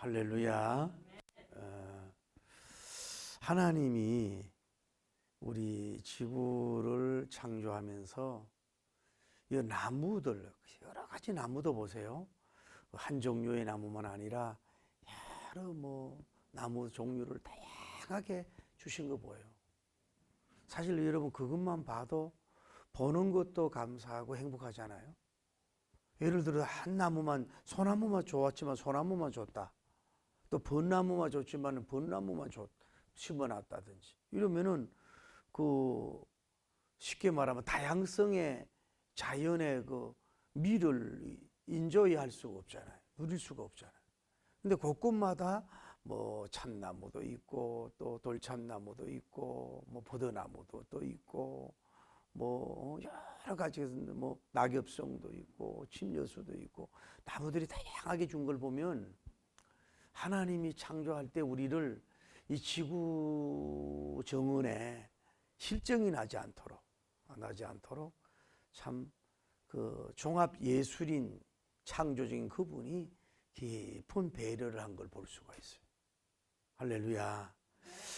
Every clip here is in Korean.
할렐루야. 하나님이 우리 지구를 창조하면서 이 나무들, 여러 가지 나무도 보세요. 한 종류의 나무만 아니라 여러 나무 종류를 다양하게 주신 거 보여요. 사실 여러분 그것만 봐도 보는 것도 감사하고 행복하잖아요. 예를 들어 한 나무만, 소나무만 좋았지만 소나무만 줬다. 또 벚나무만 좋지만 벚나무만 심어놨다든지 이러면은 그 쉽게 말하면 다양성의 자연의 그 미를 인조이할 수가 없잖아요. 누릴 수가 없잖아요. 근데 곳곳마다 뭐 참나무도 있고 또 돌참나무도 있고 뭐 버드나무도 또 있고 뭐 여러 가지 뭐 낙엽송도 있고 침여수도 있고 나무들이 다양하게 준 걸 보면 하나님이 창조할 때 우리를 이 지구 정원에 실정이 나지 않도록 참 그 종합 예술인 창조적인 그분이 깊은 배려를 한 걸 볼 수가 있어요. 할렐루야.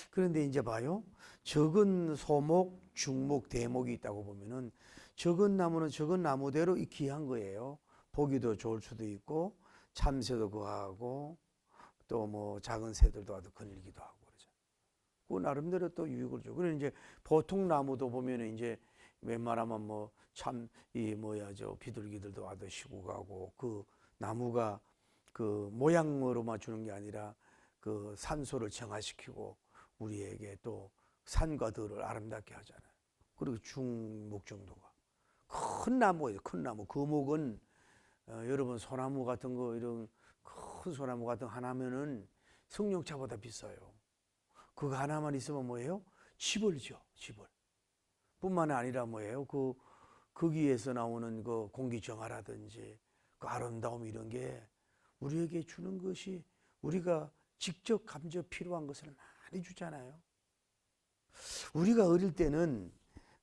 그런데 이제 봐요. 적은 소목, 중목, 대목이 있다고 보면은 적은 나무는 적은 나무대로 귀한 거예요. 보기도 좋을 수도 있고 참새도 거하고 또 뭐 작은 새들도 와도 거닐기도 하고 그러죠. 그 나름대로 또 유익을 줘. 그래 이제 보통 나무도 보면은 이제 웬만하면 뭐 참 이 비둘기들도 와도 쉬고 가고 그 나무가 그 모양으로만 주는 게 아니라 그 산소를 정화시키고 우리에게 또 산과 들을 아름답게 하잖아요. 그리고 중목 정도가 큰 나무예요. 큰 나무. 거목은 여러분 소나무 같은 거 이런 큰 소나무 같은 거 하나면은 승용차보다 비싸요. 그거 하나만 있으면 뭐예요? 집을 져, 집을. 뿐만 아니라 뭐예요? 거기에서 나오는 그 공기 정화라든지 그 아름다움 이런 게 우리에게 주는 것이 우리가 직접 감져 필요한 것을 많이 주잖아요. 우리가 어릴 때는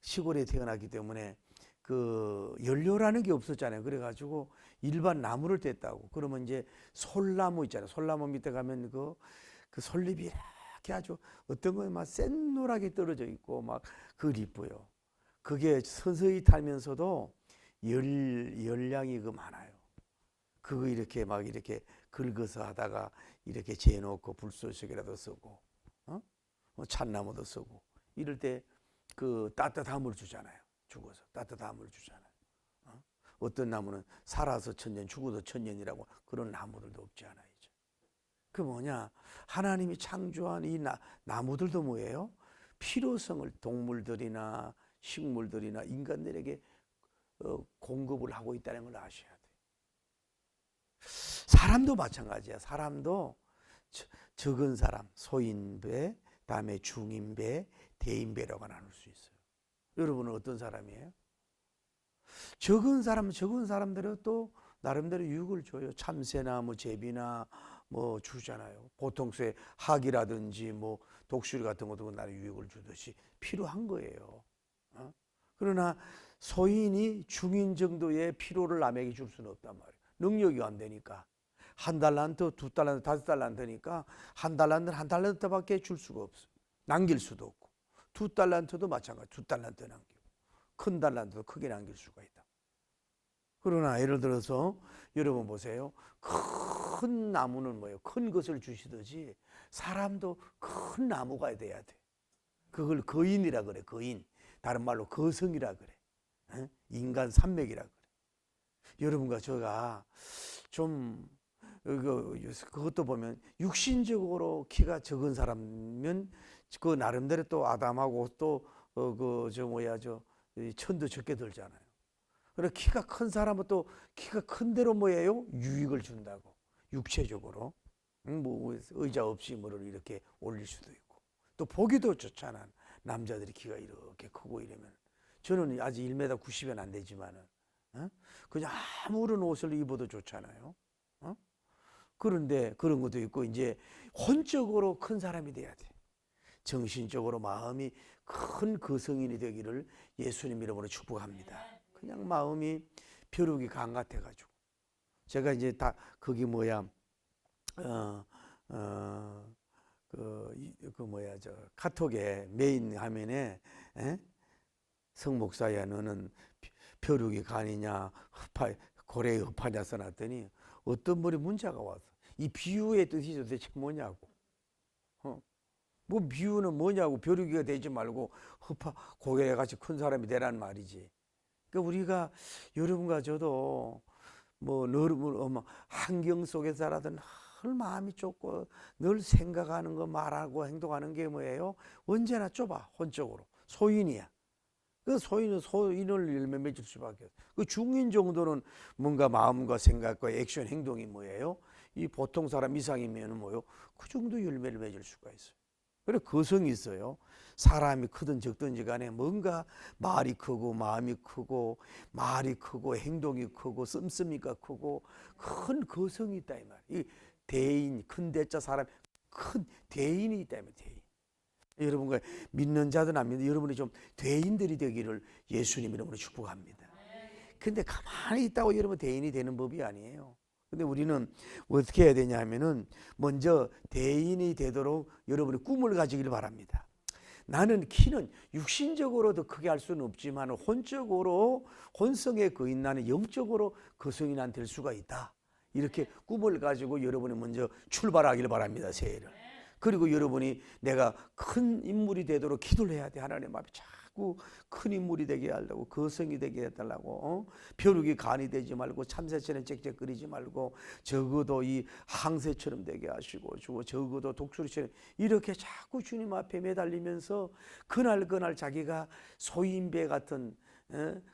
시골에 태어났기 때문에 그 연료라는 게 없었잖아요. 그래가지고 일반 나무를 뗐다고. 그러면 이제 솔나무 있잖아요. 솔나무 밑에 가면 그 솔잎이 이렇게 아주 어떤 거에 막 샛노랗게 떨어져 있고 막 그걸 이뻐요. 그게 서서히 타면서도 열량이 많아요. 그거 이렇게 막 이렇게 긁어서 하다가 이렇게 재놓고 불쏘시개라도 쓰고, 잣나무도 쓰고 이럴 때 그 따뜻함을 주잖아요. 죽어서 따뜻함을 주잖아요. 어떤 나무는 살아서 천년, 죽어도 천년이라고 그런 나무들도 없지 않아요. 그 뭐냐? 하나님이 창조한 이 나무들도 뭐예요? 필요성을 동물들이나 식물들이나 인간들에게 공급을 하고 있다는 걸 아셔야 돼요. 사람도 마찬가지야. 사람도 적은 사람, 소인배, 다음에 중인배, 대인배라고 나눌 수 있어요. 여러분은 어떤 사람이에요? 적은 사람들은 또 나름대로 유익을 줘요. 참새나 뭐 제비나 뭐 주잖아요. 보통새 학이라든지 뭐 독수리 같은 것도 나를 유익을 주듯이 필요한 거예요. 그러나 소인이 중인 정도의 필요를 남에게 줄 수는 없단 말이에요. 능력이 안 되니까. 한 달란트, 두 달란트, 다섯 달란트니까 한 달란트밖에 줄 수가 없어. 남길 수도 없고. 두 달란트도 마찬가지. 두 달란트 남기고. 큰 달란트도 크게 남길 수가 있다. 그러나 예를 들어서 여러분 보세요. 큰 나무는 뭐예요? 큰 것을 주시듯이 사람도 큰 나무가 돼야 돼. 그걸 거인이라 그래. 거인. 다른 말로 거성이라 그래. 인간 산맥이라 그래. 여러분과 제가 좀 그것도 보면 육신적으로 키가 적은 사람은 그 나름대로 또 아담하고 또 천도 적게 들잖아요. 그래 키가 큰 사람은 또 키가 큰 대로 뭐예요? 유익을 준다고 육체적으로 뭐 의자 없이 뭐를 이렇게 올릴 수도 있고 또 보기도 좋잖아. 남자들이 키가 이렇게 크고 이러면 저는 아직 1m 90은 안 되지만은 그냥 아무런 옷을 입어도 좋잖아요. 그런데 그런 것도 있고 이제 혼적으로 큰 사람이 돼야 돼. 정신적으로 마음이 큰 거성인이 되기를 예수님 이름으로 축복합니다. 그냥 마음이 벼룩이 강 같아가지고 제가 이제 다 거기 카톡에 메인 화면에, 성 목사야 너는 벼룩이 간이냐 고래의 흡하냐 써놨더니 어떤 분이 문자가 와서 이 비유의 뜻이 도대체 뭐냐고. 뭐 비유는 뭐냐고. 벼룩이가 되지 말고 고래같이 큰 사람이 되란 말이지. 그러니까 우리가 여러분과 저도 뭐 환경 속에서라든 늘 마음이 좁고 늘 생각하는 거 말하고 행동하는 게 뭐예요? 언제나 좁아. 혼적으로 소인이야. 그 소인을 열매 맺을 수밖에 없어요. 그 중인 정도는 뭔가 마음과 생각과 액션 행동이 뭐예요? 이 보통 사람 이상이면 뭐요? 그 정도 열매를 맺을 수가 있어요. 그래 거성이 있어요. 사람이 크든 적든지 간에 뭔가 말이 크고 마음이 크고 말이 크고 행동이 크고 씀씀이가 크고 큰 거성이 있다 이 말이에요. 이 대인, 큰 대자 사람, 큰 대인이 있다 이 말이에요. 대인. 여러분과 믿는 자든 안 믿는 여러분이 좀 대인들이 되기를 예수님 이름으로 축복합니다. 근데 가만히 있다고 여러분 대인이 되는 법이 아니에요. 근데 우리는 어떻게 해야 되냐 하면은 먼저 대인이 되도록 여러분의 꿈을 가지기를 바랍니다. 나는 키는 육신적으로 더 크게 할 수는 없지만 혼적으로 혼성의 거인 나는 영적으로 거성이 난 될 수가 있다. 이렇게 꿈을 가지고 여러분이 먼저 출발하기를 바랍니다. 새해를. 그리고 여러분이 내가 큰 인물이 되도록 기도를 해야 돼. 하나님 앞에 자꾸 큰 인물이 되게 하려고 거성이 되게 해달라고 벼룩이 간이 되지 말고 참새처럼 짹짹거리지 말고 적어도 이 항새처럼 되게 하시고 적어도 독수리처럼 이렇게 자꾸 주님 앞에 매달리면서 그날 자기가 소인배 같은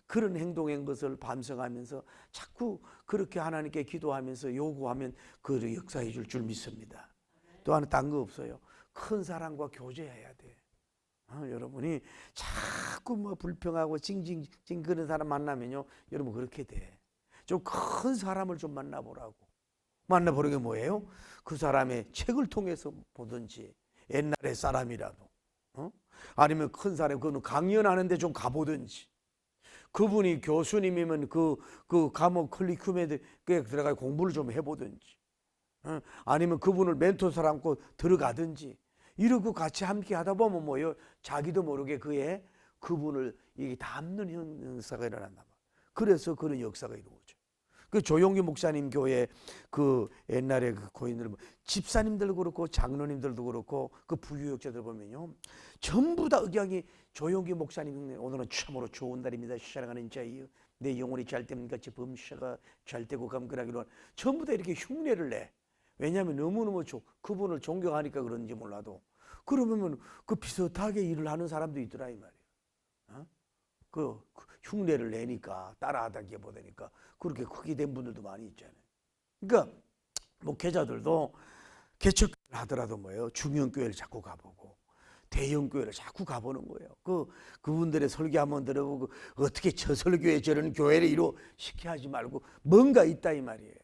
그런 행동한 것을 반성하면서 자꾸 그렇게 하나님께 기도하면서 요구하면 그 역사해 줄 믿습니다. 또 하나 딴 거 없어요. 큰 사람과 교제해야 돼. 여러분이 자꾸 뭐 불평하고 징징징 그런 사람 만나면요, 여러분 그렇게 돼. 좀 큰 사람을 좀 만나보라고. 만나보는 게 뭐예요? 그 사람의 책을 통해서 보든지 옛날의 사람이라도 아니면 큰 사람 그는 강연하는데 좀 가보든지 그분이 교수님이면 그 감옥 클리큐메에 들어가 공부를 좀 해보든지 아니면 그분을 멘토 삼고 들어가든지 이러고 같이 함께 하다 보면 뭐예요? 자기도 모르게 그분을 이게 닮는 역사가 일어난단 말이에요. 그래서 그런 역사가 이루어져. 그 조용기 목사님 교회 그 옛날에 그 고인들 집사님들도 그렇고 장로님들도 그렇고 그 부유역자들 보면요 전부 다 의향이 조용기 목사님 오늘은 참으로 좋은 날입니다. 사랑하는 자여 내 영혼이 잘 되면 같이 범사가 잘 되고 감근하기로 전부 다 이렇게 흉내를 내. 왜냐하면 너무너무 그분을 존경하니까 그런지 몰라도 그러면 그 비슷하게 일을 하는 사람도 있더라 이 말이에요. 그 흉내를 내니까 따라하다기에 보다니까 그렇게 크게 된 분들도 많이 있잖아요. 그러니까 목회자들도 개척을 하더라도 뭐예요? 중형교회를 자꾸 가보고 대형교회를 자꾸 가보는 거예요. 그분들의 설교 한번 들어보고 어떻게 저 설교에 저런 교회를 시켜 하지 말고 뭔가 있다 이 말이에요.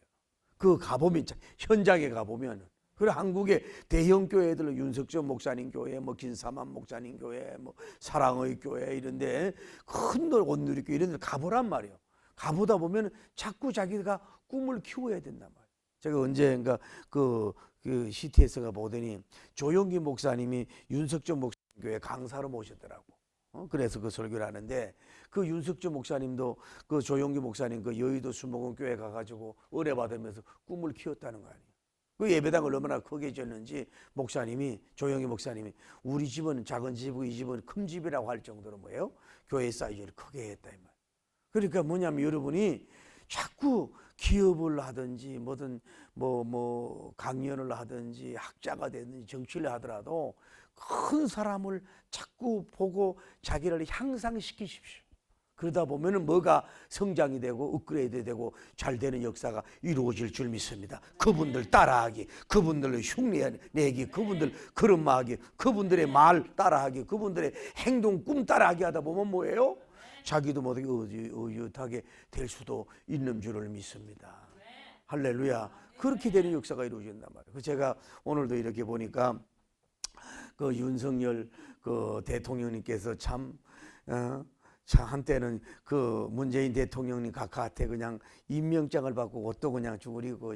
가보면 현장에 가보면 그래 한국의 대형 교회들 윤석전 목사님 교회, 뭐 김사만 목사님 교회, 뭐 사랑의 교회 이런데 큰 온누리 교회 이런 데 가보란 말이에요. 가보다 보면 자꾸 자기가 꿈을 키워야 된단 말이에요. 제가 언젠가 그 CTS가 보더니 조용기 목사님이 윤석전 목사님 교회 강사로 모셨더라고. 그래서 그 설교를 하는데 그 윤석주 목사님도 그 조용기 목사님 그 여의도 수목원 교회 가가지고 은혜 받으면서 꿈을 키웠다는 거 아니에요. 그 예배당을 얼마나 크게 졌는지 조용기 목사님이 우리 집은 작은 집이고 이 집은 큰 집이라고 할 정도로 뭐예요? 교회 사이즈를 크게 했다 이 말. 그러니까 뭐냐면 여러분이 자꾸 기업을 하든지 뭐든 뭐 강연을 하든지 학자가 되든지 정치를 하더라도 큰 사람을 자꾸 보고 자기를 향상시키십시오. 그러다 보면은 뭐가 성장이 되고 업그레이드 되고 잘 되는 역사가 이루어질 줄 믿습니다. 그분들 따라하기, 그분들을 흉내내기, 그분들 걸음마하기, 그분들의 말 따라하기, 그분들의 행동 꿈 따라하기 하다 보면 뭐예요? 자기도 모르게 의젓하게 될 수도 있는 줄을 믿습니다. 할렐루야. 그렇게 되는 역사가 이루어진단 말이에요. 제가 오늘도 이렇게 보니까 그 윤석열 그 대통령님께서 참 한때는 그 문재인 대통령님 각하한테 그냥 임명장을 받고 옷도 그냥 주그리고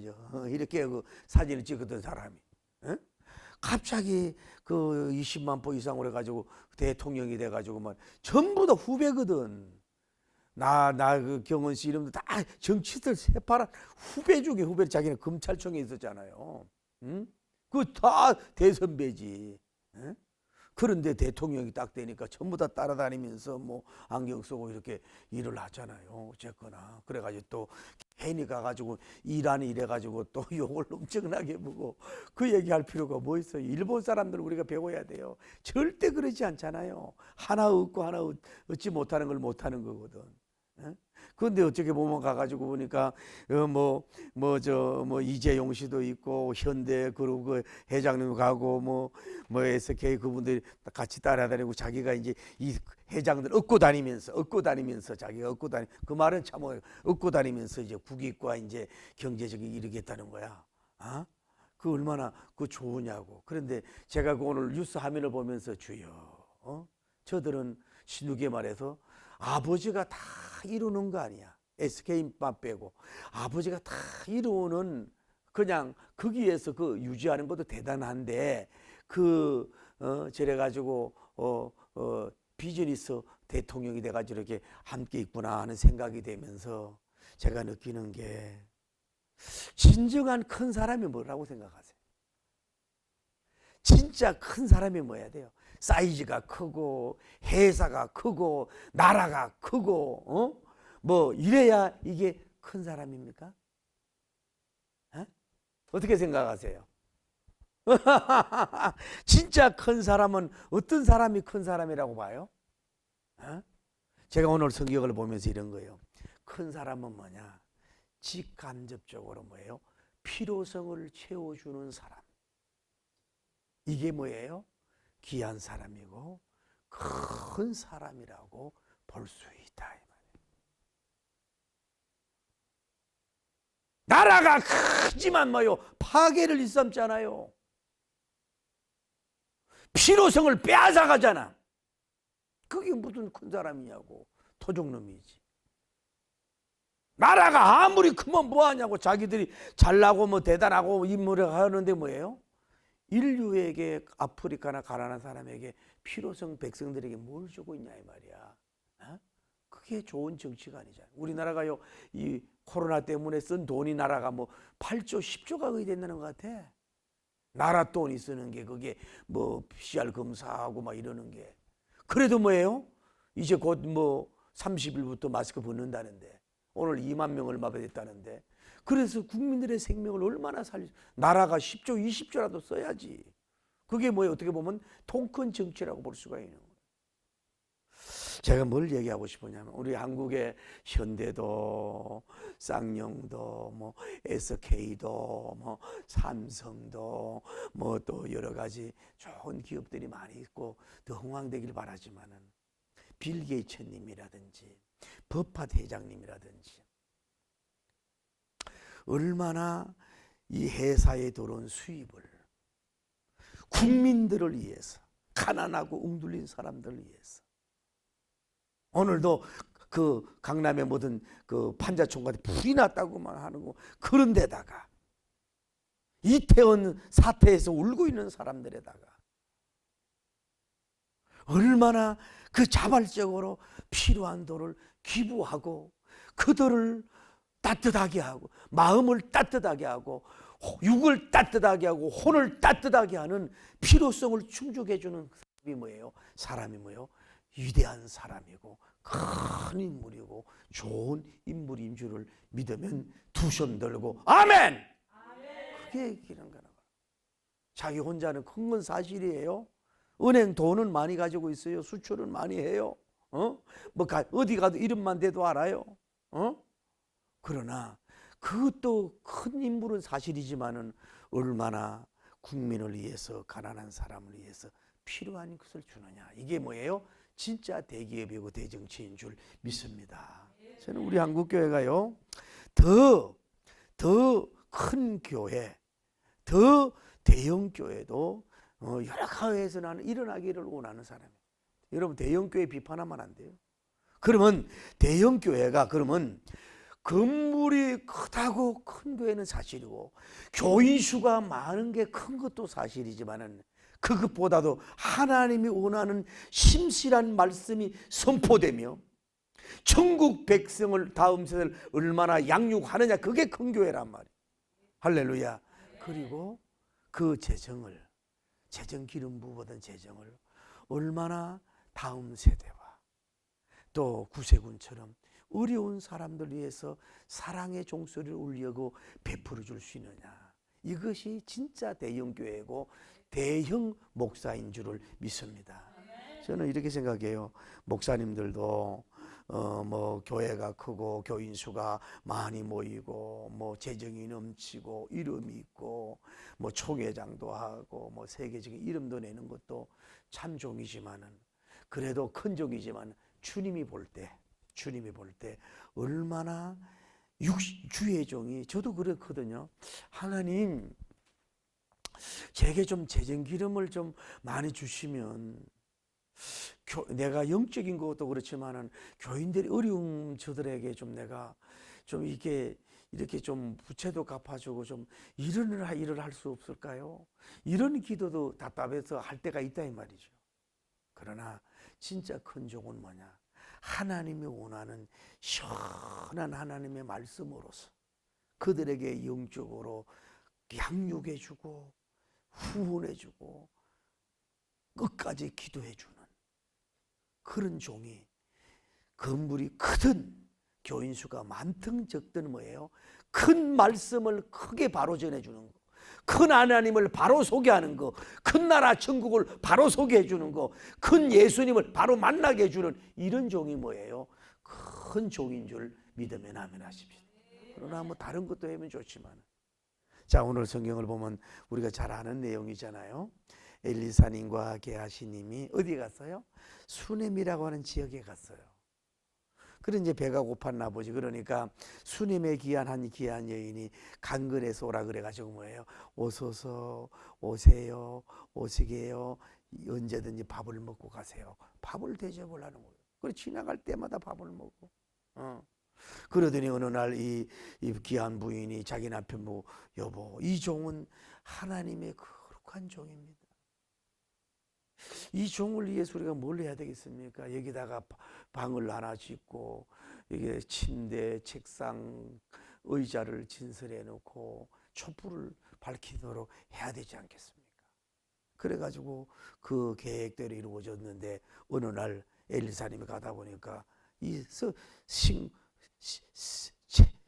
이렇게 그 사진을 찍었던 사람이 에? 갑자기 그 20만 보 이상으로 해가지고 대통령이 돼가지고 막 전부 다 후배거든. 나 그 경원 씨 이름도 다 정치들 새파란 후배 중에 후배. 자기는 검찰청에 있었잖아요. 응? 그 다 대선배지. 응? 그런데 대통령이 딱 되니까 전부 다 따라다니면서 뭐 안경 쓰고 이렇게 일을 하잖아요. 어쨌거나. 그래가지고 또 괜히 가가지고 일하니 이래가지고 또 욕을 엄청나게 보고 그 얘기할 필요가 뭐 있어요. 일본 사람들 우리가 배워야 돼요. 절대 그러지 않잖아요. 하나 얻고 하나 얻지 못하는 걸 못하는 거거든. 그런데 어떻게 보면 가가지고 보니까 이재용 씨도 있고 현대 그룹 회장님 가고 뭐 SK 그분들이 같이 따라다니고 자기가 이제 이 회장들 얻고 다니면서 자기가 얻고 다니 그 말은 참 얻고 다니면서 이제 국익과 이제 경제적인 이루겠다는 거야. 아? 그 얼마나 그 좋으냐고. 그런데 제가 그 오늘 뉴스 화면을 보면서 주여, 저들은 신우게 말해서 아버지가 다 이루는 거 아니야. SK만 빼고 아버지가 다 이루는 그냥 거기에서 그 유지하는 것도 대단한데 저래 가지고 비즈니스 대통령이 돼 가지고 이렇게 함께 있구나 하는 생각이 되면서 제가 느끼는 게 진정한 큰 사람이 뭐라고 생각하세요? 진짜 큰 사람이 뭐야 돼요? 사이즈가 크고 회사가 크고 나라가 크고 뭐 이래야 이게 큰 사람입니까? 어떻게 생각하세요? 진짜 큰 사람은 어떤 사람이 큰 사람이라고 봐요? 제가 오늘 성경을 보면서 이런 거예요. 큰 사람은 뭐냐? 직간접적으로 뭐예요? 필요성을 채워주는 사람. 이게 뭐예요? 귀한 사람이고 큰 사람이라고 볼 수 있다. 나라가 크지만 뭐요? 파괴를 일삼잖아요. 필요성을 빼앗아가잖아. 그게 무슨 큰 사람이냐고. 토종놈이지. 나라가 아무리 크면 뭐하냐고. 자기들이 잘나고 뭐 대단하고 인물을 하는데 뭐예요? 인류에게 아프리카나 가난한 사람에게 필요성 백성들에게 뭘 주고 있냐 이 말이야. 그게 좋은 정치가 아니잖아. 우리나라가요 이 코로나 때문에 쓴 돈이 나라가 뭐 8조 10조가 거의 된다는 것 같아. 나라 돈이 쓰는 게 그게 뭐 PCR 검사하고 막 이러는 게. 그래도 뭐예요? 이제 곧 뭐 30일부터 마스크 벗는다는데 오늘 2만 명 얼마 됐다는데. 그래서 국민들의 생명을 얼마나 나라가 10조 20조라도 써야지. 그게 뭐예요? 어떻게 보면 통큰 정치라고 볼 수가 있는 거예요. 제가 뭘 얘기하고 싶으냐면 우리 한국의 현대도 쌍용도 뭐 SK도 뭐 삼성도 뭐 또 여러 가지 좋은 기업들이 많이 있고 더 흥왕되길 바라지만은 빌 게이츠님이라든지 버팟 회장님이라든지 얼마나 이 회사에 들어온 수입을 국민들을 위해서 가난하고 웅들린 사람들을 위해서 오늘도 그 강남의 모든 그 판자촌까지 불이 났다고만 하는 거 그런 데다가 이태원 사태에서 울고 있는 사람들에다가 얼마나 그 자발적으로 필요한 돈을 기부하고 그들을 따뜻하게 하고 마음을 따뜻하게 하고 육을 따뜻하게 하고 혼을 따뜻하게 하는 필요성을 충족해 주는 사람이 뭐예요? 사람이 뭐예요? 위대한 사람이고 큰 인물이고 좋은 인물인 줄을 믿으면 두 손 들고 아멘! 그게 얘기하는 거야. 자기 혼자는 큰 건 사실이에요. 은행 돈은 많이 가지고 있어요. 수출은 많이 해요. 어디 가도 이름만 대도 알아요. 그러나 그것도 큰 인물은 사실이지만은 얼마나 국민을 위해서 가난한 사람을 위해서 필요한 것을 주느냐. 이게 뭐예요? 진짜 대기업이고 대정치인 줄 믿습니다. 저는 우리 한국교회가요 더 큰 교회, 더 대형 교회도 여러 가지에서 나는 일어나기를 원하는 사람이에요. 여러분 대형 교회 비판하면 안 돼요. 그러면 대형 교회가 그러면 건물이 크다고 큰 교회는 사실이고 교인 수가 많은 게 큰 것도 사실이지만은 그것보다도 하나님이 원하는 심실한 말씀이 선포되며 천국 백성을 다음 세대를 얼마나 양육하느냐, 그게 큰 교회란 말이에요. 할렐루야. 그리고 그 재정 기름 부어든 재정을 얼마나 다음 세대와 또 구세군처럼 어려운 사람들 위해서 사랑의 종소리를 울리고 베풀어 줄 수 있느냐, 이것이 진짜 대형 교회고 대형 목사인 줄을 믿습니다. 저는 이렇게 생각해요. 목사님들도 뭐 교회가 크고 교인 수가 많이 모이고 뭐 재정이 넘치고 이름이 있고 뭐 총회장도 하고 뭐 세계적인 이름도 내는 것도 참 종이지만은, 그래도 큰 종이지만 주님이 볼 때 얼마나 주의 종이, 저도 그렇거든요. 하나님 제게 좀 재정 기름을 좀 많이 주시면, 내가 영적인 것도 그렇지만은 교인들이 어려운 저들에게 좀 내가 좀 이렇게 좀 부채도 갚아주고 좀 일을 할 수 없을까요? 이런 기도도 답답해서 할 때가 있다 이 말이죠. 그러나 진짜 큰 종은 뭐냐? 하나님이 원하는 시원한 하나님의 말씀으로서 그들에게 영적으로 양육해주고 후원해주고 끝까지 기도해주는 그런 종이, 건물이 크든 교인 수가 많든 적든 뭐예요? 큰 말씀을 크게 바로 전해주는 거, 큰 하나님을 바로 소개하는 거, 큰 나라 천국을 바로 소개해 주는 거, 큰 예수님을 바로 만나게 해주는 이런 종이 뭐예요? 큰 종인 줄 믿으면 아멘 하십시오. 그러나 뭐 다른 것도 하면 좋지만, 자, 오늘 성경을 보면 우리가 잘 아는 내용이잖아요. 엘리사님과 게하시님이 어디 갔어요? 수넴이라고 하는 지역에 갔어요. 그래 이제 배가 고팠나 보지. 그러니까 수넴에 귀한 한 귀한 여인이 강근에서 오라 그래가지고 뭐예요? 오소서, 오세요, 오시게요. 언제든지 밥을 먹고 가세요. 밥을 대접을 하는 거예요. 그래 지나갈 때마다 밥을 먹고. 그러더니 어느 날 이 귀한 부인이 자기 남편 보고, 여보, 이 종은 하나님의 거룩한 종입니다. 이 종을 위해서 우리가 뭘 해야 되겠습니까? 여기다가 방을 하나 짓고 이게 침대, 책상, 의자를 진설해 놓고 촛불을 밝히도록 해야 되지 않겠습니까? 그래가지고 그 계획대로 이루어졌는데 어느 날 엘리사님이 가다 보니까 이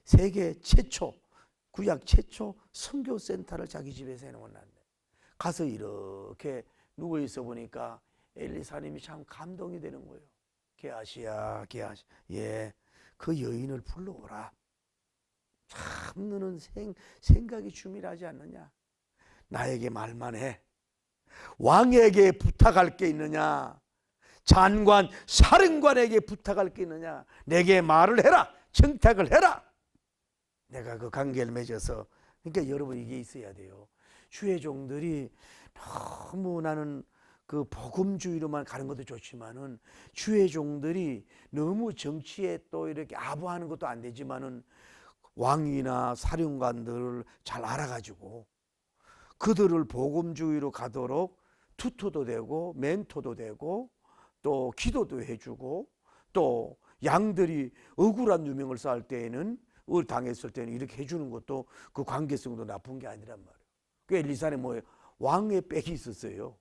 세계 최초, 구약 최초 선교센터를 자기 집에서 해놓았는데 가서 이렇게 누워 있어 보니까 엘리사님이 참 감동이 되는 거예요. 게하시야, 예, 그 여인을 불러오라. 참 너는 생각이 주밀하지 않느냐? 나에게 말만 해. 왕에게 부탁할 게 있느냐? 장관, 사령관에게 부탁할 게 있느냐? 내게 말을 해라. 청탁을 해라. 내가 그 관계를 맺어서, 그러니까 여러분 이게 있어야 돼요. 주의 종들이 너무, 나는 그 복음주의로만 가는 것도 좋지만은 주의 종들이 너무 정치에 또 이렇게 아부하는 것도 안 되지만은 왕이나 사령관들을 잘 알아가지고 그들을 복음주의로 가도록 투토도 되고 멘토도 되고 또 기도도 해주고, 또 양들이 억울한 누명을 쌓을 때에는, 당했을 때는 이렇게 해주는 것도 그 관계성도 나쁜 게 아니란 말이에요. 그 엘리사는 뭐예요? 왕의 빽이 있었어요.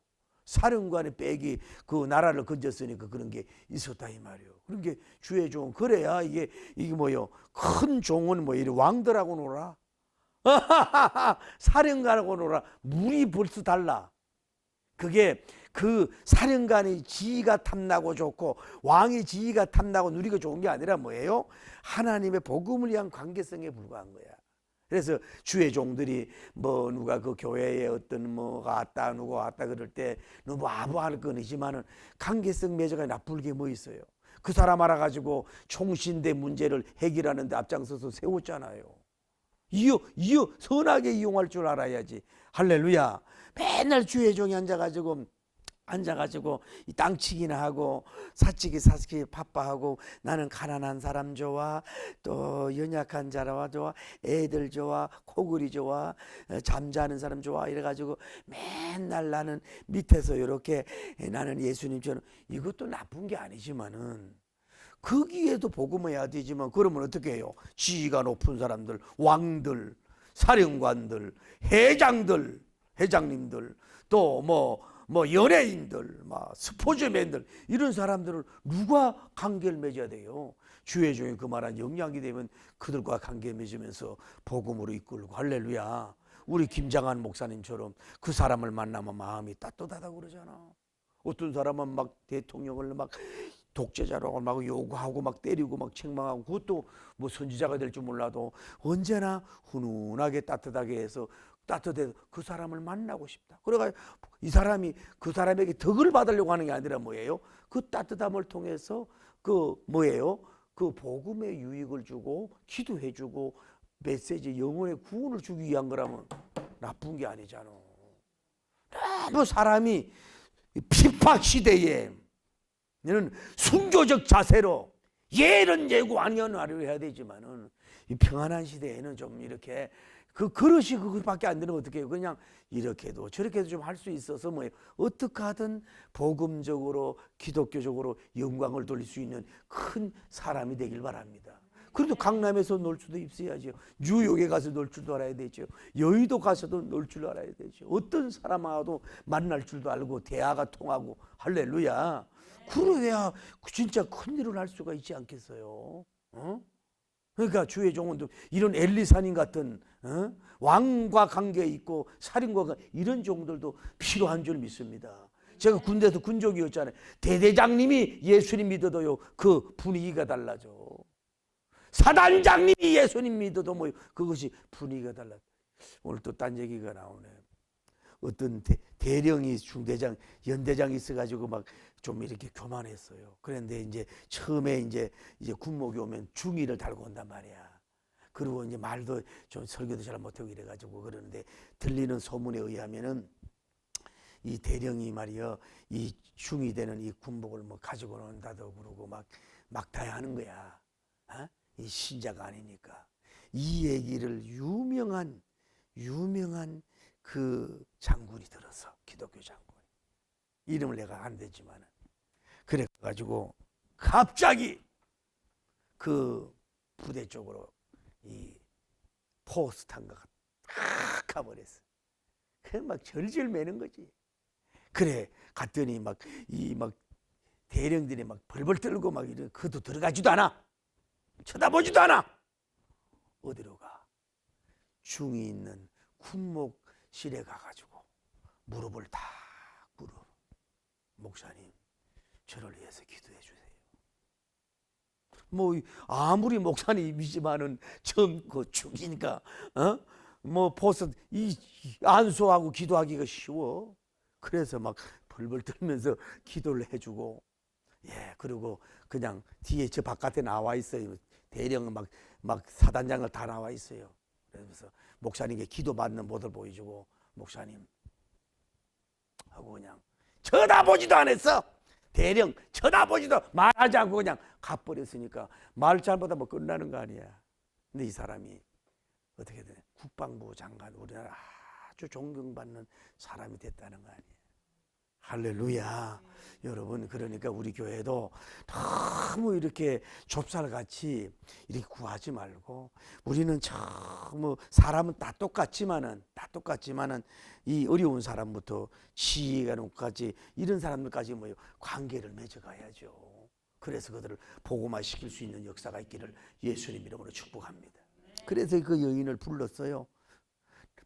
사령관의 빽이 그 나라를 건졌으니까 그런 게 있었다 이 말이에요. 그런 게 주의 종은 그래야 이게 뭐요? 큰 종은 뭐 이리 왕들하고 놀아. 사령관하고 놀아. 물이 벌써 달라. 그게 그 사령관의 지위가 탐나고 좋고 왕의 지위가 탐나고 누리고 좋은 게 아니라 뭐예요? 하나님의 복음을 위한 관계성에 불과한 거야. 그래서 주의 종들이 뭐 누가 그 교회에 어떤 뭐가 왔다 누가 왔다 그럴 때 너무 아부할 건 아니지만은 관계성 맺어가 나쁠 게 뭐 있어요? 그 사람 알아가지고 총신대 문제를 해결하는데 앞장서서 세웠잖아요. 선하게 이용할 줄 알아야지. 할렐루야. 맨날 주의 종이 앉아가지고 앉아가지고 이 땅치기나 하고 사치기 사치기 바빠하고 나는 가난한 사람 좋아, 또 연약한 자라 좋아, 애들 좋아, 코골이 좋아, 잠자는 사람 좋아 이래가지고 맨날 나는 밑에서 이렇게 나는 예수님처럼, 이것도 나쁜 게 아니지만은 거기에도 복음해야 되지만 그러면 어떻게 해요? 지위가 높은 사람들, 왕들, 사령관들, 회장들, 회장님들, 또 연예인들, 막 스포츠맨들, 이런 사람들을 누가 관계를 맺어야 돼요? 주의 종이 그 말한 영향이 되면 그들과 관계 맺으면서 복음으로 이끌고. 할렐루야. 우리 김장한 목사님처럼 그 사람을 만나면 마음이 따뜻하다고 그러잖아. 어떤 사람은 막 대통령을 막 독재자라고 막 요구하고 막 때리고 막 책망하고, 그것도 뭐 선지자가 될 줄 몰라도 언제나 훈훈하게 따뜻하게 해서 따뜻해서 그 사람을 만나고 싶다. 그래가 이 사람이 그 사람에게 덕을 받으려고 하는 게 아니라 뭐예요? 그 따뜻함을 통해서 그 뭐예요? 그 복음의 유익을 주고 기도해 주고 메시지 영혼의 구원을 주기 위한 거라면 나쁜 게 아니잖아. 너무 사람이 핍박 시대에 너는 순교적 자세로 예는 예고 아니면 아니로 해야 되지만은 이 평안한 시대에는 좀 이렇게 그 그릇이 그것밖에 안 되는 어떻게 해요? 그냥 이렇게도 저렇게도 좀 할 수 있어서 뭐 어떻게 하든 복음적으로 기독교적으로 영광을 돌릴 수 있는 큰 사람이 되길 바랍니다. 그래도 강남에서 놀 수도 있어야죠. 뉴욕에 가서 놀 줄도 알아야 되죠. 여의도 가서도 놀 줄 알아야 되죠. 어떤 사람하고도 만날 줄도 알고 대화가 통하고. 할렐루야. 그래야 진짜 큰 일을 할 수가 있지 않겠어요? 어? 그러니까 주의 종은도 이런 엘리사님 같은 왕과 관계 있고 살인과 이런 종들도 필요한 줄 믿습니다. 제가 군대에서 군족이었잖아요. 대대장님이 예수님 믿어도요, 그 분위기가 달라져. 사단장님이 예수님 믿어도 뭐 그것이 분위기가 달라. 오늘 또 딴 얘기가 나오네. 어떤 대령이 중대장, 연대장이 있어가지고 막 좀 이렇게 교만했어요. 그런데 이제 처음에 이제 군목이 오면 중위를 달고 온단 말이야. 그리고 이제 말도 좀 설교도 잘 못하고 이래가지고 그러는데 들리는 소문에 의하면은 이 대령이 말이요, 이 중위 되는 이 군복을 뭐 가지고 온다도 그러고 막 다야 하는 거야. 어? 이 신자가 아니니까. 이 얘기를 유명한 그 장군이 들어서, 기독교 장군이, 이름을 내가 안 되지만은, 그래가지고 갑자기 그 부대 쪽으로 이 포스탄가가 탁 가버렸어. 그냥 막 절절 매는 거지. 그래 갔더니 막 대령들이 막 벌벌 떨고 막 이래. 그도 들어가지도 않아. 쳐다보지도 않아. 어디로 가? 중이 있는 군목실에 가가지고 무릎을 다 꿇어. 목사님, 저를 위해서 기도해 주세요. 뭐 아무리 목사님이지만은 처음 그 중이니까 뭐 벌써 이 안수하고 기도하기가 쉬워. 그래서 막 벌벌 떨면서 기도를 해주고, 예, 그리고 그냥 뒤에 저 바깥에 나와 있어요. 대령은 막 사단장을 다 나와 있어요. 그래서 목사님께 기도 받는 모습을 보여주고, 목사님 하고 그냥 쳐다보지도 않았어. 대령 쳐다보지도 말하지 않고 그냥 가버렸으니까 말 잘못하면 끝나는 거 아니야. 근데 이 사람이 어떻게 되냐? 국방부 장관, 우리나라 아주 존경받는 사람이 됐다는 거 아니에요. 할렐루야. 여러분, 그러니까 우리 교회도 너무 이렇게 좁쌀같이 이렇게 구하지 말고, 우리는 참 사람은 다 똑같지만은 이 어려운 사람부터 지혜가 높까지 이런 사람들까지 관계를 맺어가야죠. 그래서 그들을 복음화 시킬 수 있는 역사가 있기를 예수님 이름으로 축복합니다. 그래서 그 여인을 불렀어요.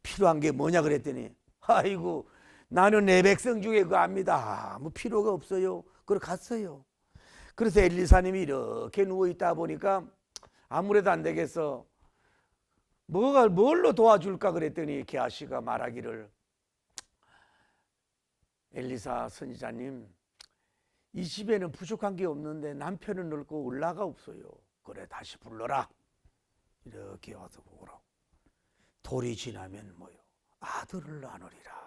필요한 게 뭐냐 그랬더니, 아이고, 나는 내 백성 중에 그거 압니다. 뭐 필요가 없어요. 그래 갔어요. 그래서 엘리사님이 이렇게 누워 있다 보니까 아무래도 안 되겠어. 뭘로 도와줄까 그랬더니 게하시가 말하기를, 엘리사 선지자님, 이 집에는 부족한 게 없는데 남편은 늙고 올라가 없어요. 그래 다시 불러라. 이렇게 와서 보라고. 돌이 지나면 아들을 낳으리라.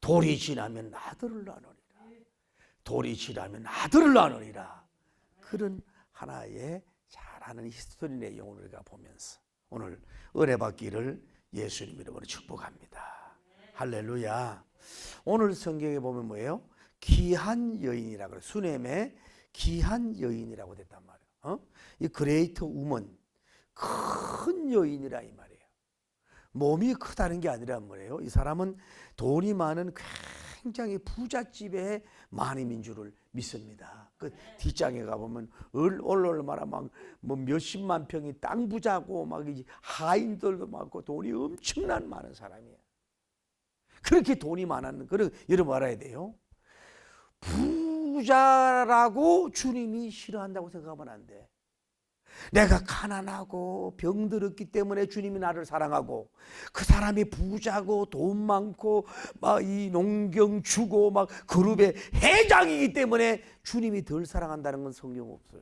돌이 지나면 아들을 낳으리라. 돌이 지나면 아들을 낳으리라. 그런 하나의 잘하는 히스토리 내용을 우리가 보면서 오늘 은혜받기를 예수님 이름으로 축복합니다. 할렐루야. 오늘 성경에 보면 뭐예요? 귀한 여인이라고 그래요. 수넴의 귀한 여인이라고 됐단 말이에요. 이 그레이트 우먼, 큰 여인이라 이 말이에요. 몸이 크다는 게 아니라 뭐예요? 이 사람은 돈이 많은 굉장히 부잣집의 마님인 줄을 믿습니다. 그 뒷장에 가보면 얼마나 막 뭐 몇십만 평이 땅 부자고 막 하인들도 많고 돈이 엄청난 많은 사람이에요. 그렇게 돈이 많았는 거를 여러분 알아야 돼요. 부자라고 주님이 싫어한다고 생각하면 안 돼. 내가 가난하고 병들었기 때문에 주님이 나를 사랑하고, 그 사람이 부자고 돈 많고 막 이 농경 주고 막 그룹의 회장이기 때문에 주님이 덜 사랑한다는 건 성경 없어요.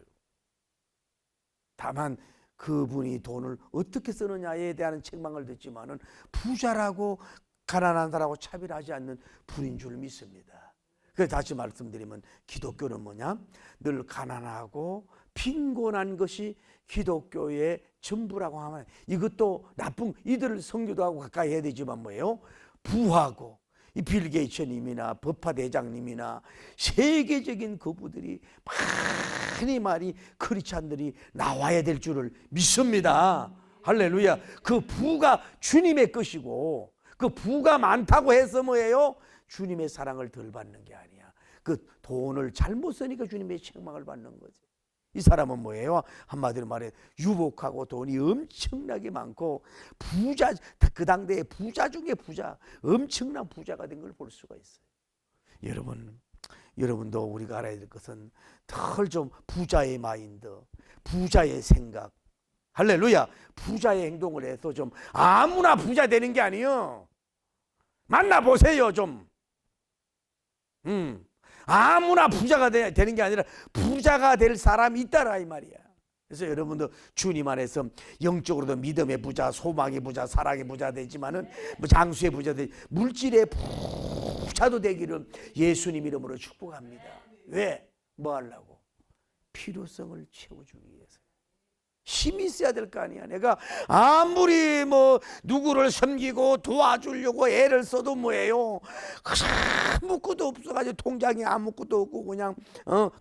다만 그분이 돈을 어떻게 쓰느냐에 대한 책망을 듣지만은 부자라고 가난한 사람하고 차별하지 않는 분인 줄 믿습니다. 그래서 다시 말씀드리면 기독교는 뭐냐? 늘 가난하고 빈곤한 것이 기독교의 전부라고 하면, 이것도 나쁜, 이들을 선교도 하고 가까이 해야 되지만 뭐예요? 부하고 이 빌 게이츠님이나 버파 대장님이나 세계적인 그분들이 많이 크리스찬들이 나와야 될 줄을 믿습니다. 할렐루야. 그 부가 주님의 것이고, 그 부가 많다고 해서 뭐예요? 주님의 사랑을 덜 받는 게 아니야. 그 돈을 잘못 쓰니까 주님의 책망을 받는 거지. 이 사람은 뭐예요? 한마디로 말해 유복하고 돈이 엄청나게 많고 부자, 그 당대의 부자 중에 부자, 엄청난 부자가 된 걸 볼 수가 있어요. 여러분도 우리가 알아야 될 것은 덜 좀 부자의 마인드, 부자의 생각, 할렐루야, 부자의 행동을 해서 좀 아무나 부자 되는 게 아니에요. 만나보세요 좀. 아무나 부자가 되는 게 아니라 부자가 될 사람이 있다라 이 말이야. 그래서 여러분도 주님 안에서 영적으로도 믿음의 부자, 소망의 부자, 사랑의 부자 되지만은 뭐 장수의 부자 되지, 물질의 부자도 되기를 예수님 이름으로 축복합니다. 왜? 뭐 하려고? 필요성을 채워주기 위해서. 힘이 있어야 될 거 아니야. 내가 아무리 뭐 누구를 섬기고 도와주려고 애를 써도 뭐예요? 아무것도 없어가지고 통장에 아무것도 없고 그냥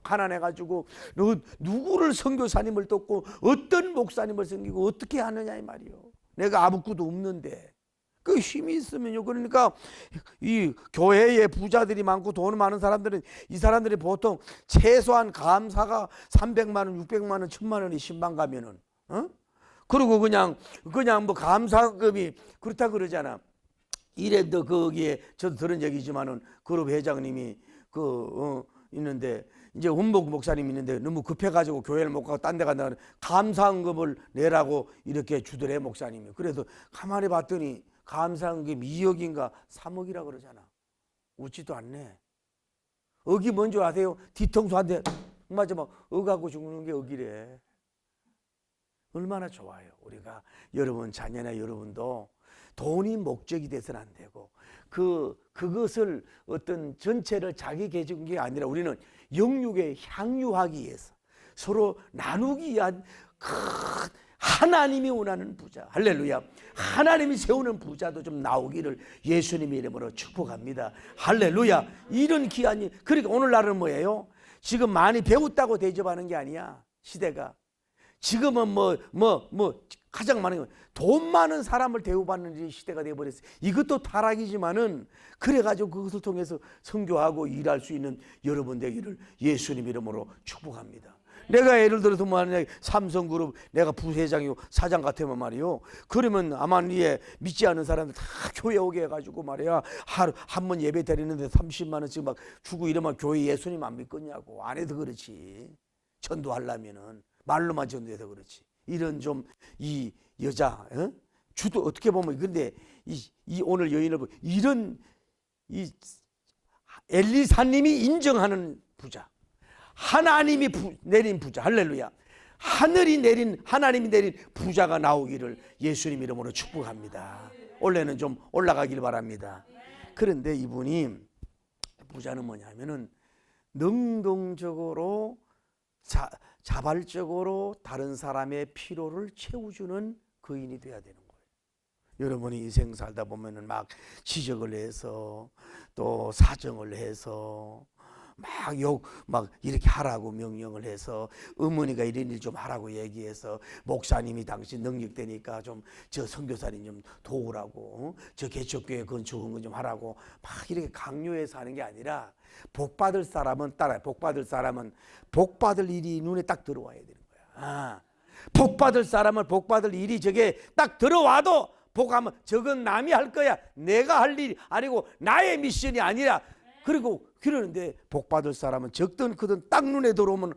가난해가지고 누구를 선교사님을 돕고 어떤 목사님을 섬기고 어떻게 하느냐 이 말이요. 내가 아무것도 없는데 그 힘이 있으면요. 그러니까 이 교회에 부자들이 많고 돈 많은 사람들은, 이 사람들이 보통 최소한 감사가 300만 원, 600만 원, 1000만 원이 신방 가면은, 그리고 그냥 뭐 감사금이 그렇다 그러잖아. 이래도 거기에 저도 들은 얘기지만은 그룹 회장님이 있는데, 이제 원목 목사님 있는데 너무 급해가지고 교회를 못 가고 딴 데 간다. 감사금을 내라고 이렇게 주더래 목사님이. 그래서 가만히 봤더니 감사금 2억인가 3억이라 그러잖아. 웃지도 않네. 억이 뭔지 아세요? 뒤통수한테 맞아 막 억하고 죽는 게 억이래. 얼마나 좋아요. 우리가 여러분 자녀나 여러분도 돈이 목적이 돼서는 안 되고, 그것을 어떤 전체를 자기 계준 게 아니라 우리는 영육에 향유하기 위해서 서로 나누기 위한 큰 하나님이 원하는 부자, 할렐루야, 하나님이 세우는 부자도 좀 나오기를 예수님 이름으로 축복합니다. 할렐루야. 이런 귀한, 그러니까 오늘날은 뭐예요? 지금 많이 배웠다고 대접하는 게 아니야. 시대가 지금은 가장 많은 돈 많은 사람을 대우받는 시대가 되어버렸어요. 이것도 타락이지만은 그래가지고 그것을 통해서 선교하고 일할 수 있는 여러분 되기를 예수님 이름으로 축복합니다. 내가 예를 들어서 만약에 삼성그룹 내가 부회장이고 사장 같으면 말이요, 그러면 아마 믿지 않는 사람들 다 교회 오게 해가지고 말이야, 하루 한 번 예배 드리는데 30만 원씩 막 주고 이러면 교회 예수님 안 믿겠냐고. 안 해도 그렇지. 전도하려면은 말로만 전도해서 그렇지. 이런 좀 이 여자 주도 어떻게 보면, 근데 이 오늘 여인을 보면 이런 이 엘리사님이 인정하는 부자, 하나님이 내린 부자, 할렐루야, 하나님이 내린 부자가 나오기를 예수님 이름으로 축복합니다. 원래는 좀 올라가길 바랍니다. 그런데 이분이 부자는 뭐냐면은 능동적으로 자발적으로 다른 사람의 필요를 채워주는 거인이 돼야 되는 거예요. 여러분이 인생 살다 보면은 막 지적을 해서 또 사정을 해서 막 이렇게 하라고 명령을 해서 어머니가 이런 일 좀 하라고 얘기해서 목사님이 당신 능력되니까 좀 저 선교사님 좀 도우라고 저 개척교회 건축한 거 좀 하라고 막 이렇게 강요해서 하는 게 아니라 복받을 사람은 따라요. 복받을 사람은 복받을 일이 눈에 딱 들어와야 되는 거야. 복받을 사람은 복받을 일이 저게 딱 들어와도 복하면 저건 남이 할 거야. 내가 할 일이 아니고 나의 미션이 아니라 그리고 그러는데 복받을 사람은 적든 크든 딱 눈에 들어오면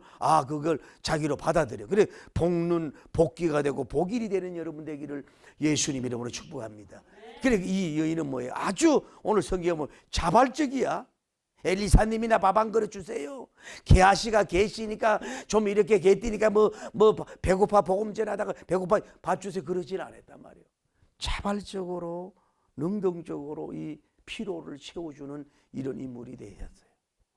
그걸 자기로 받아들여. 그래 복는 복기가 되고 복일이 되는 여러분 되기를 예수님 이름으로 축복합니다. 그래 이 여인은 뭐예요? 아주 오늘 성경에 뭐 자발적이야. 엘리사님이나 밥 한 그릇 주세요. 게하시가 계시니까 좀 이렇게 개띠니까 뭐 배고파 복음 전하다가 배고파 밥 주세요 그러진 않았단 말이에요. 자발적으로 능동적으로 이 피로를 채워주는 이런 인물이 되셨어요.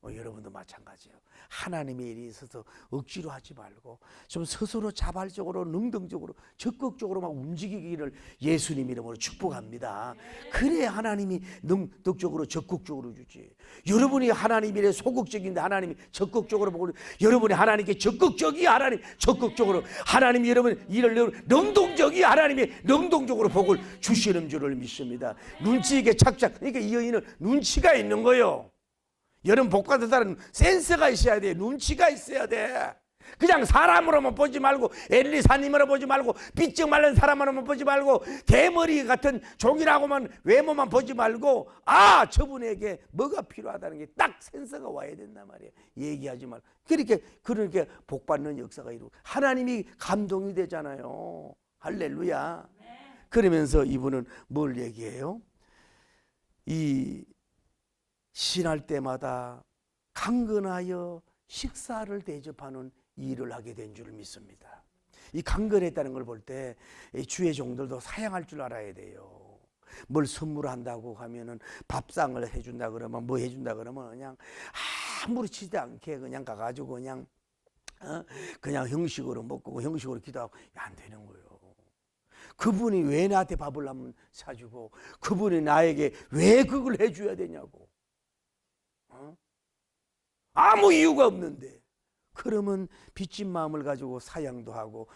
여러분도 마찬가지예요. 하나님의 일이 있어서 억지로 하지 말고 좀 스스로 자발적으로 능동적으로 적극적으로 막 움직이기를 예수님 이름으로 축복합니다. 그래야 하나님이 능동적으로 적극적으로 주지. 여러분이 하나님 일에 소극적인데 하나님이 적극적으로 보고 여러분이 하나님께 적극적이야. 하나님 적극적으로 하나님이 여러분 일을 능동적이 하나님이 능동적으로 복을 주시는 줄을 믿습니다. 눈치 있게 착착. 그러니까 이 여인은 눈치가 있는 거예요. 여러분 복받은 사람은 센스가 있어야 돼. 눈치가 있어야 돼. 그냥 사람으로만 보지 말고 엘리사님으로 보지 말고 삐쩍 말른 사람으로만 보지 말고 대머리 같은 종이라고만 외모만 보지 말고 저분에게 뭐가 필요하다는 게 딱 센스가 와야 된단 말이에요. 얘기하지 말고 그렇게 복받는 역사가 이루고 하나님이 감동이 되잖아요. 할렐루야. 그러면서 이분은 뭘 얘기해요? 이 신할 때마다 강건하여 식사를 대접하는 일을 하게 된 줄 믿습니다. 이 강건했다는 걸 볼 때 주의 종들도 사양할 줄 알아야 돼요. 뭘 선물한다고 하면은 밥상을 해준다 그러면 뭐 해준다 그러면 그냥 아무렇지도 않게 그냥 가가지고 그냥 형식으로 먹고 형식으로 기도하고 안 되는 거예요. 그분이 왜 나한테 밥을 한번 사주고 그분이 나에게 왜 그걸 해줘야 되냐고. 아무 이유가 없는데 그러면 빚진 마음을 가지고 사양도 하고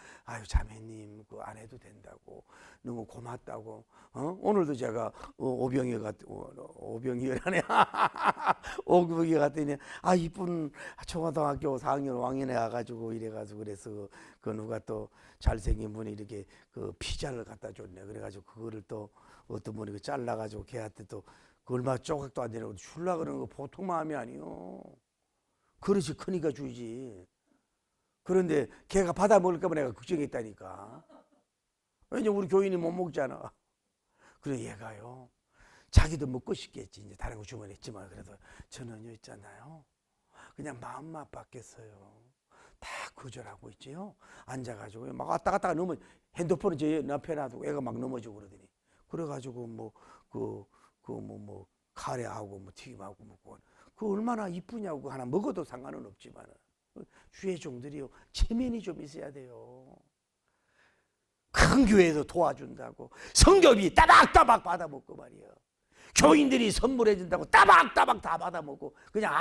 자매님 그거 안 해도 된다고 너무 고맙다고 오늘도 제가 오병이어라네 오병이어 갔더니 이쁜 초등학교 4학년 왕년에 와가지고 이래가지고 그래서 그 누가 또 잘생긴 분이 이렇게 그 피자를 갖다 줬네. 그래가지고 그거를 또 어떤 분이 잘라가지고 걔한테 또 그 얼마 조각도 안 되는 거 줄라 그러는 거 보통 마음이 아니요. 그릇이 크니까 주지. 그런데 걔가 받아 먹을까 봐 내가 걱정했다니까. 왜냐면 우리 교인이 못 먹잖아. 그래 얘가요. 자기도 먹고 싶겠지. 이제 다른 거 주문했지만 그래도 저는요 있잖아요. 그냥 마음만 바뀌었어요. 다 거절하고 있지요. 앉아가지고 막 왔다 갔다 넘어 핸드폰을 제 옆에 놔두고 애가 막 넘어지고 그러더니 그래가지고 카레하고 튀김하고 먹고 그 얼마나 이쁘냐고 하나 먹어도 상관은 없지만 주의 종들이요 체면이 좀 있어야 돼요. 큰 교회에서 도와준다고 성교비 따박따박 받아먹고 말이야. 교인들이 선물해 준다고 따박따박 다 받아먹고 그냥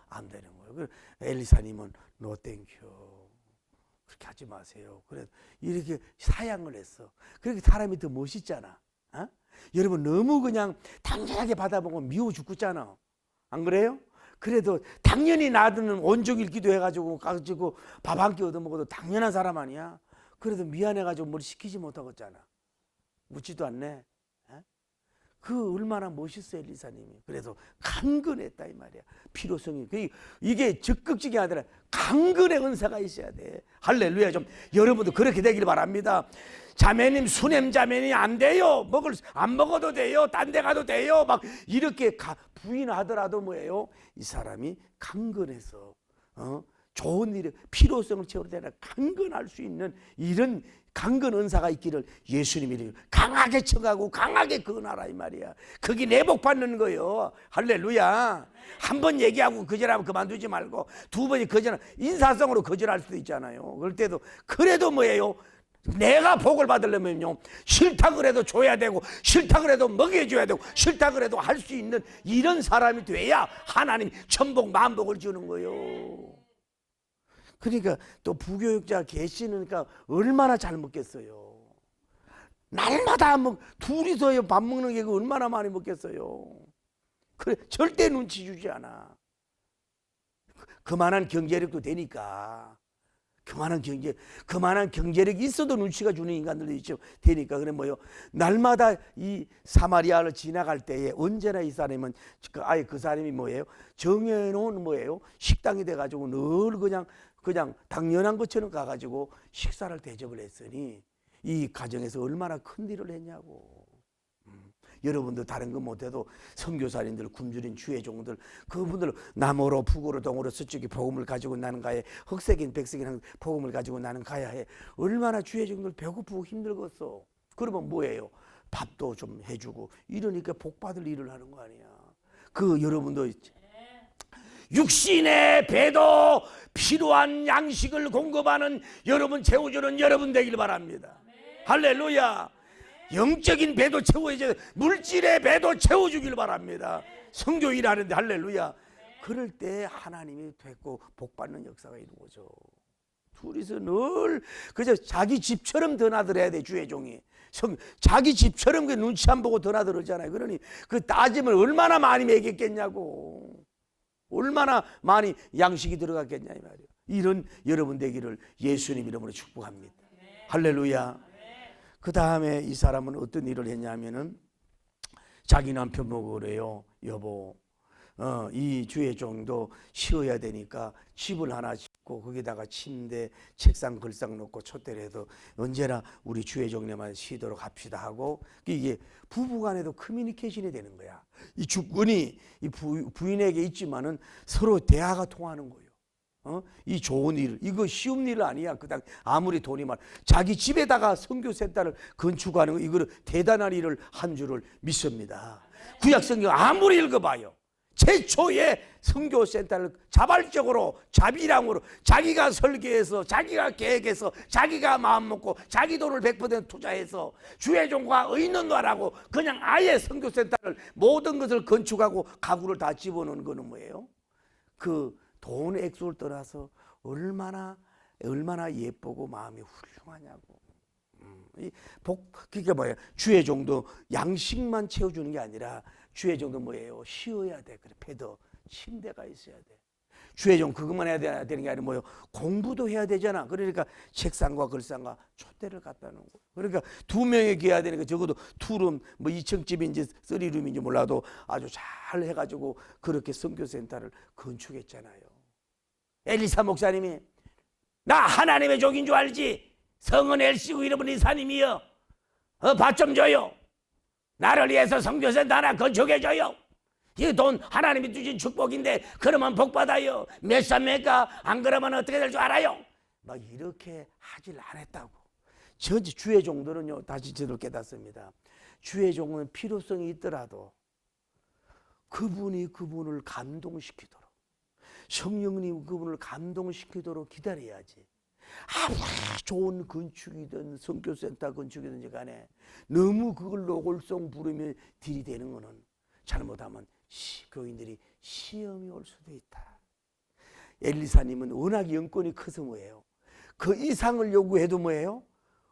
안 되는 거예요. 엘리사님은 노 땡큐 그렇게 하지 마세요. 그래 이렇게 사양을 했어. 그렇게 사람이 더 멋있잖아. 여러분 너무 그냥 당연하게 받아먹으면 미워 죽겠잖아. 안 그래요? 그래도 당연히 나는 온종일 기도해가지고 가지고 밥 한 끼 얻어먹어도 당연한 사람 아니야. 그래도 미안해가지고 뭘 시키지 못하겠잖아. 묻지도 않네. 그 얼마나 멋있어 엘리사님이. 그래서 강건했다 이 말이야. 필요성이. 이게 적극적이 아니라 강건의 은사가 있어야 돼. 할렐루야. 좀 여러분도 그렇게 되길 바랍니다. 자매님 수냄 자매님 안 돼요. 안 먹어도 돼요. 딴 데 가도 돼요. 막 이렇게 부인하더라도 뭐예요? 이 사람이 강건해서 좋은 일에 필요성을 채울 때나 강건할 수 있는 이런 강건 은사가 있기를 예수님이 강하게 청하고 강하게 건하라 이 말이야. 그게 내복받는 거예요. 할렐루야. 한 번 얘기하고 거절하면 그만두지 말고 두 번이 거절, 인사성으로 거절할 수도 있잖아요. 그럴 때도 그래도 뭐예요? 내가 복을 받으려면요, 싫다 그래도 줘야 되고 싫다 그래도 먹여줘야 되고 싫다 그래도 할 수 있는 이런 사람이 돼야 하나님 천복 만복을 주는 거예요. 그러니까 또 부교육자 계시니까 얼마나 잘 먹겠어요. 날마다 둘이서 밥 먹는 게 얼마나 많이 먹겠어요. 그래, 절대 눈치 주지 않아. 그만한 경제력도 되니까. 그만한 경제력이 있어도 눈치가 주는 인간들도 있죠. 되니까. 그래 뭐요? 날마다 이 사마리아를 지나갈 때에 언제나 이 사람은 아예 그 사람이 뭐예요? 정해놓은 뭐예요? 식당이 돼가지고 늘 그냥 당연한 것처럼 가가지고 식사를 대접을 했으니 이 가정에서 얼마나 큰 일을 했냐고. 여러분들 다른 거 못해도 선교사님들, 굶주린 주의 종들, 그분들 남으로 북으로 동으로 서쪽에 복음을 가지고 나는 가야 해. 흑색인 백색인 복음을 가지고 나는 가야 해. 얼마나 주의 종들 배고프고 힘들겠어. 그러면 뭐예요? 밥도 좀 해주고 이러니까 복받을 일을 하는 거 아니야. 그 여러분도 육신의 배도 필요한 양식을 공급하는 여러분 채워주는 여러분 되길 바랍니다. 할렐루야. 영적인 배도 채워야지 물질의 배도 채워주길 바랍니다. 선교 일하는데 할렐루야. 그럴 때 하나님이 됐고 복받는 역사가 있는 거죠. 둘이서 늘 그저 자기 집처럼 드나들어야 돼. 주의 종이 자기 집처럼 그 눈치 안 보고 드나들었잖아요. 그러니 그 따지면 얼마나 많이 먹였겠냐고. 얼마나 많이 양식이 들어갔겠냐 이 말이에요. 이런 여러분 되기를 예수님 이름으로 축복합니다. 할렐루야. 그 다음에 이 사람은 어떤 일을 했냐면은 자기 남편 보고 그래요. 여보, 이 주의 종도 쉬어야 되니까 집을 하나 짓고 거기다가 침대, 책상, 글상 놓고 촛대를 해도 언제나 우리 주의 종네만 쉬도록 합시다 하고, 이게 부부간에도 커뮤니케이션이 되는 거야. 이 주권이 이 부인에게 있지만은 서로 대화가 통하는 거예요. 이 좋은 일, 이거 쉬운 일 아니야. 그당 아무리 돈이 많아. 자기 집에다가 선교센터를 건축하는 거, 이거를 대단한 일을 한 줄을 믿습니다. 구약 성경 아무리 읽어봐요. 최초의 선교센터를 자발적으로 자비랑으로 자기가 설계해서 자기가 계획해서 자기가 마음먹고 자기 돈을 100% 투자해서 주의 종과 의논하라고 그냥 아예 선교센터를 모든 것을 건축하고 가구를 다 집어넣은 거는 뭐예요? 그 돈 액수를 떠나서 얼마나 예쁘고 마음이 훌륭하냐고. 그러니까 뭐예요? 주의 종도 양식만 채워주는 게 아니라 주의 종도 뭐예요? 쉬어야 돼. 그래, 패더, 침대가 있어야 돼. 주의 종 그것만 해야 되는 게 아니라 뭐예요? 공부도 해야 되잖아. 그러니까 책상과 글상과 촛대를 갖다 놓은 거. 그러니까 두 명이 계야 되니까 적어도 투룸, 뭐 2층집인지 3룸인지 몰라도 아주 잘 해가지고 그렇게 선교센터를 건축했잖아요. 엘리사 목사님이 나 하나님의 종인 줄 알지? 성은 엘시고 이름은 이사님이여. 밥 좀 줘요. 나를 위해서 선교센터 하나 건축해줘요. 이 돈 하나님이 주신 축복인데 그러면 복받아요. 몇 삽니까? 안 그러면 어떻게 될 줄 알아요? 막 이렇게 하질 않았다고. 전체 주의 종들은요, 다시 저를 깨닫습니다. 주의 종은 필요성이 있더라도 그분이 그분을 감동시키도록, 성령님 그분을 감동시키도록 기다려야지. 아무리 좋은 건축이든 선교센터 건축이든지 간에 너무 그걸로 홀송 부르며 들이대는 거는 잘못하면 교인들이 시험이 올 수도 있다. 엘리사님은 워낙 영권이 커서 뭐예요? 그 이상을 요구해도 뭐예요?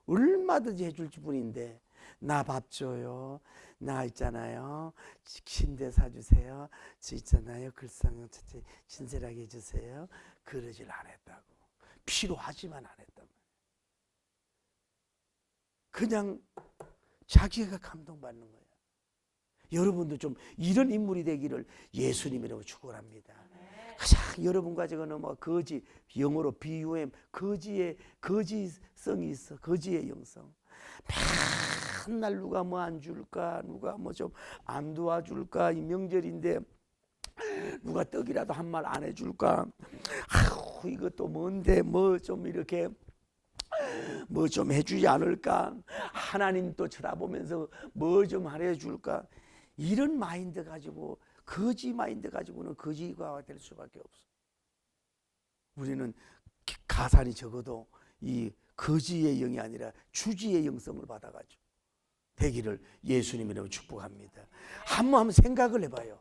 얼마든지 해줄 뿐인데 나 밥 줘요. 나 있잖아요. 침대 사주세요. 저 있잖아요. 글상 친절하게 해주세요. 그러질 않았다고. 필요하지만 안 했단 말이에요. 그냥 자기가 감동받는 거예요. 여러분도 좀 이런 인물이 되기를 예수님이라고 축원합니다. 가장 여러분 가지고는 뭐 거지, 영어로 BUM, 거지성이 있어. 거지의 영성. 맨날 누가 뭐 안 줄까, 누가 뭐 좀 안 도와줄까, 이 명절인데 누가 떡이라도 한 말 안 해줄까. 아유, 아이고 이것도 뭔데 뭐 좀 이렇게 뭐 좀 해주지 않을까, 하나님 또 쳐다보면서 뭐 좀 해줄까, 이런 마인드 가지고, 거지 마인드 가지고는 거지가 될 수밖에 없어. 우리는 가산이 적어도 이 거지의 영이 아니라 주지의 영성을 받아가지고 되기를 예수님 이름으로 축복합니다. 한번 생각을 해봐요.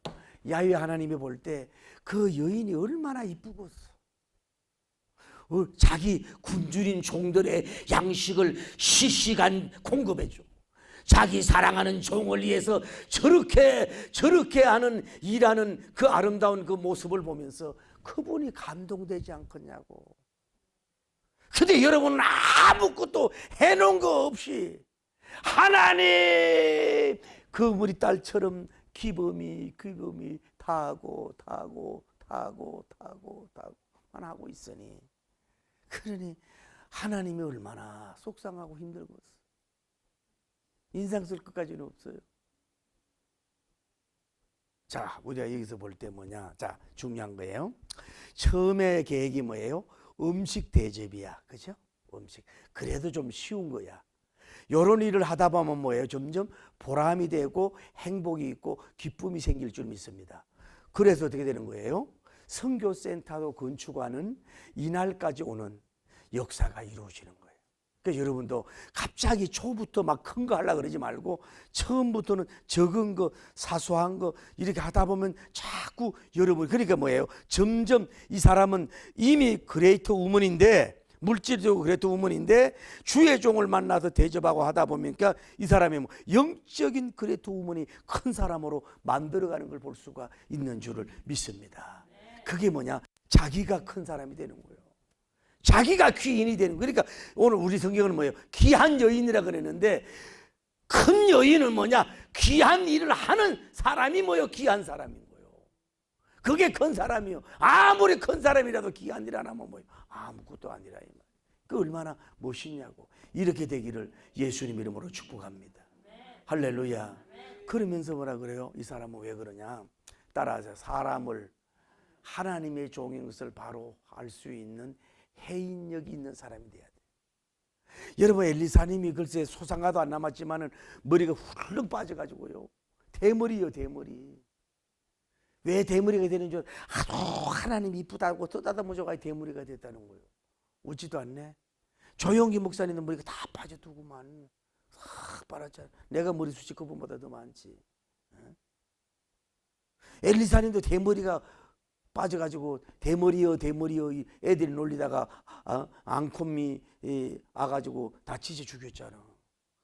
야훼 하나님이 볼 때 그 여인이 얼마나 이쁘겠어. 자기 굶주린 종들의 양식을 실시간 공급해줘. 자기 사랑하는 종을 위해서 저렇게 하는 일하는 그 아름다운 그 모습을 보면서 그분이 감동되지 않겠냐고. 근데 여러분은 아무것도 해놓은 거 없이 하나님, 그 우리 딸처럼 기범이 타고만 하고 있으니, 그러니 하나님이 얼마나 속상하고 힘들겠어. 인상 쓸 것까지는 없어요. 자, 우리가 여기서 볼 때 뭐냐, 자, 중요한 거예요. 처음에 계획이 뭐예요? 음식 대접이야, 그죠? 음식. 그래도 좀 쉬운 거야. 이런 일을 하다 보면 뭐예요? 점점 보람이 되고 행복이 있고 기쁨이 생길 줄 믿습니다. 그래서 어떻게 되는 거예요? 선교센터도 건축하는 이날까지 오는 역사가 이루어지는 거예요. 그러니까 여러분도 갑자기 초부터 막 큰 거 하려고 그러지 말고 처음부터는 적은 거, 사소한 거 이렇게 하다 보면 자꾸 여러분, 그러니까 뭐예요? 점점 이 사람은 이미 그레이터 우먼인데, 물질적으로 그레이터 우먼인데 주의 종을 만나서 대접하고 하다 보니까 이 사람이 뭐 영적인 그레이터 우먼이 큰 사람으로 만들어가는 걸 볼 수가 있는 줄을 믿습니다. 그게 뭐냐? 자기가 큰 사람이 되는 거예요. 자기가 귀인이 되는 거예요. 그러니까 오늘 우리 성경은 뭐예요? 귀한 여인이라 그랬는데, 큰 여인은 뭐냐? 귀한 일을 하는 사람이 뭐예요? 귀한 사람인 거예요. 그게 큰 사람이요. 아무리 큰 사람이라도 귀한 일 안 하면 뭐예요? 아무것도 아니라 이 말. 그 얼마나 멋있냐고. 이렇게 되기를 예수님 이름으로 축복합니다. 할렐루야. 그러면서 뭐라 그래요? 이 사람은 왜 그러냐? 따라하세요. 사람을 하나님의 종인 것을 바로 알 수 있는 해인력이 있는 사람이 돼야 돼. 여러분, 엘리사님이 글쎄 소상가도 안 남았지만은 머리가 훌렁 빠져가지고요. 대머리요, 대머리. 왜 대머리가 되는 줄? 하도 하나님 이쁘다고 떠다듬어줘가 대머리가 됐다는 거예요. 웃지도 않네. 조용기 목사님도 머리가 다 빠져두고만 싹 빨았잖아. 내가 머리숱이 그분보다 더 많지. 엘리사님도 대머리가 빠져가지고 대머리여 애들이 놀리다가 앙콤미 와가지고 다치지 죽였잖아.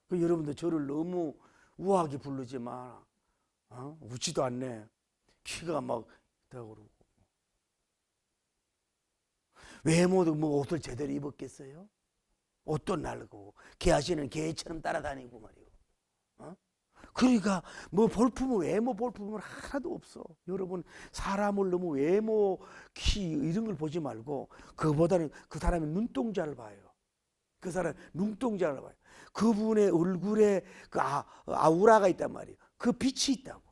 그 여러분들 저를 너무 우아하게 부르지 마. 웃지도 않네. 키가 막 있다고 그러고. 외모도 뭐 옷을 제대로 입었겠어요? 옷도 날고 개하시는 개처럼 따라다니고 말이요. 그러니까 뭐 볼품은, 외모 볼품은 하나도 없어. 여러분, 사람을 너무 외모, 키 이런 걸 보지 말고 그보다는 그 사람의 눈동자를 봐요. 그 사람 눈동자를 봐요. 그분의 얼굴에 그 아우라가 있단 말이에요. 그 빛이 있다고.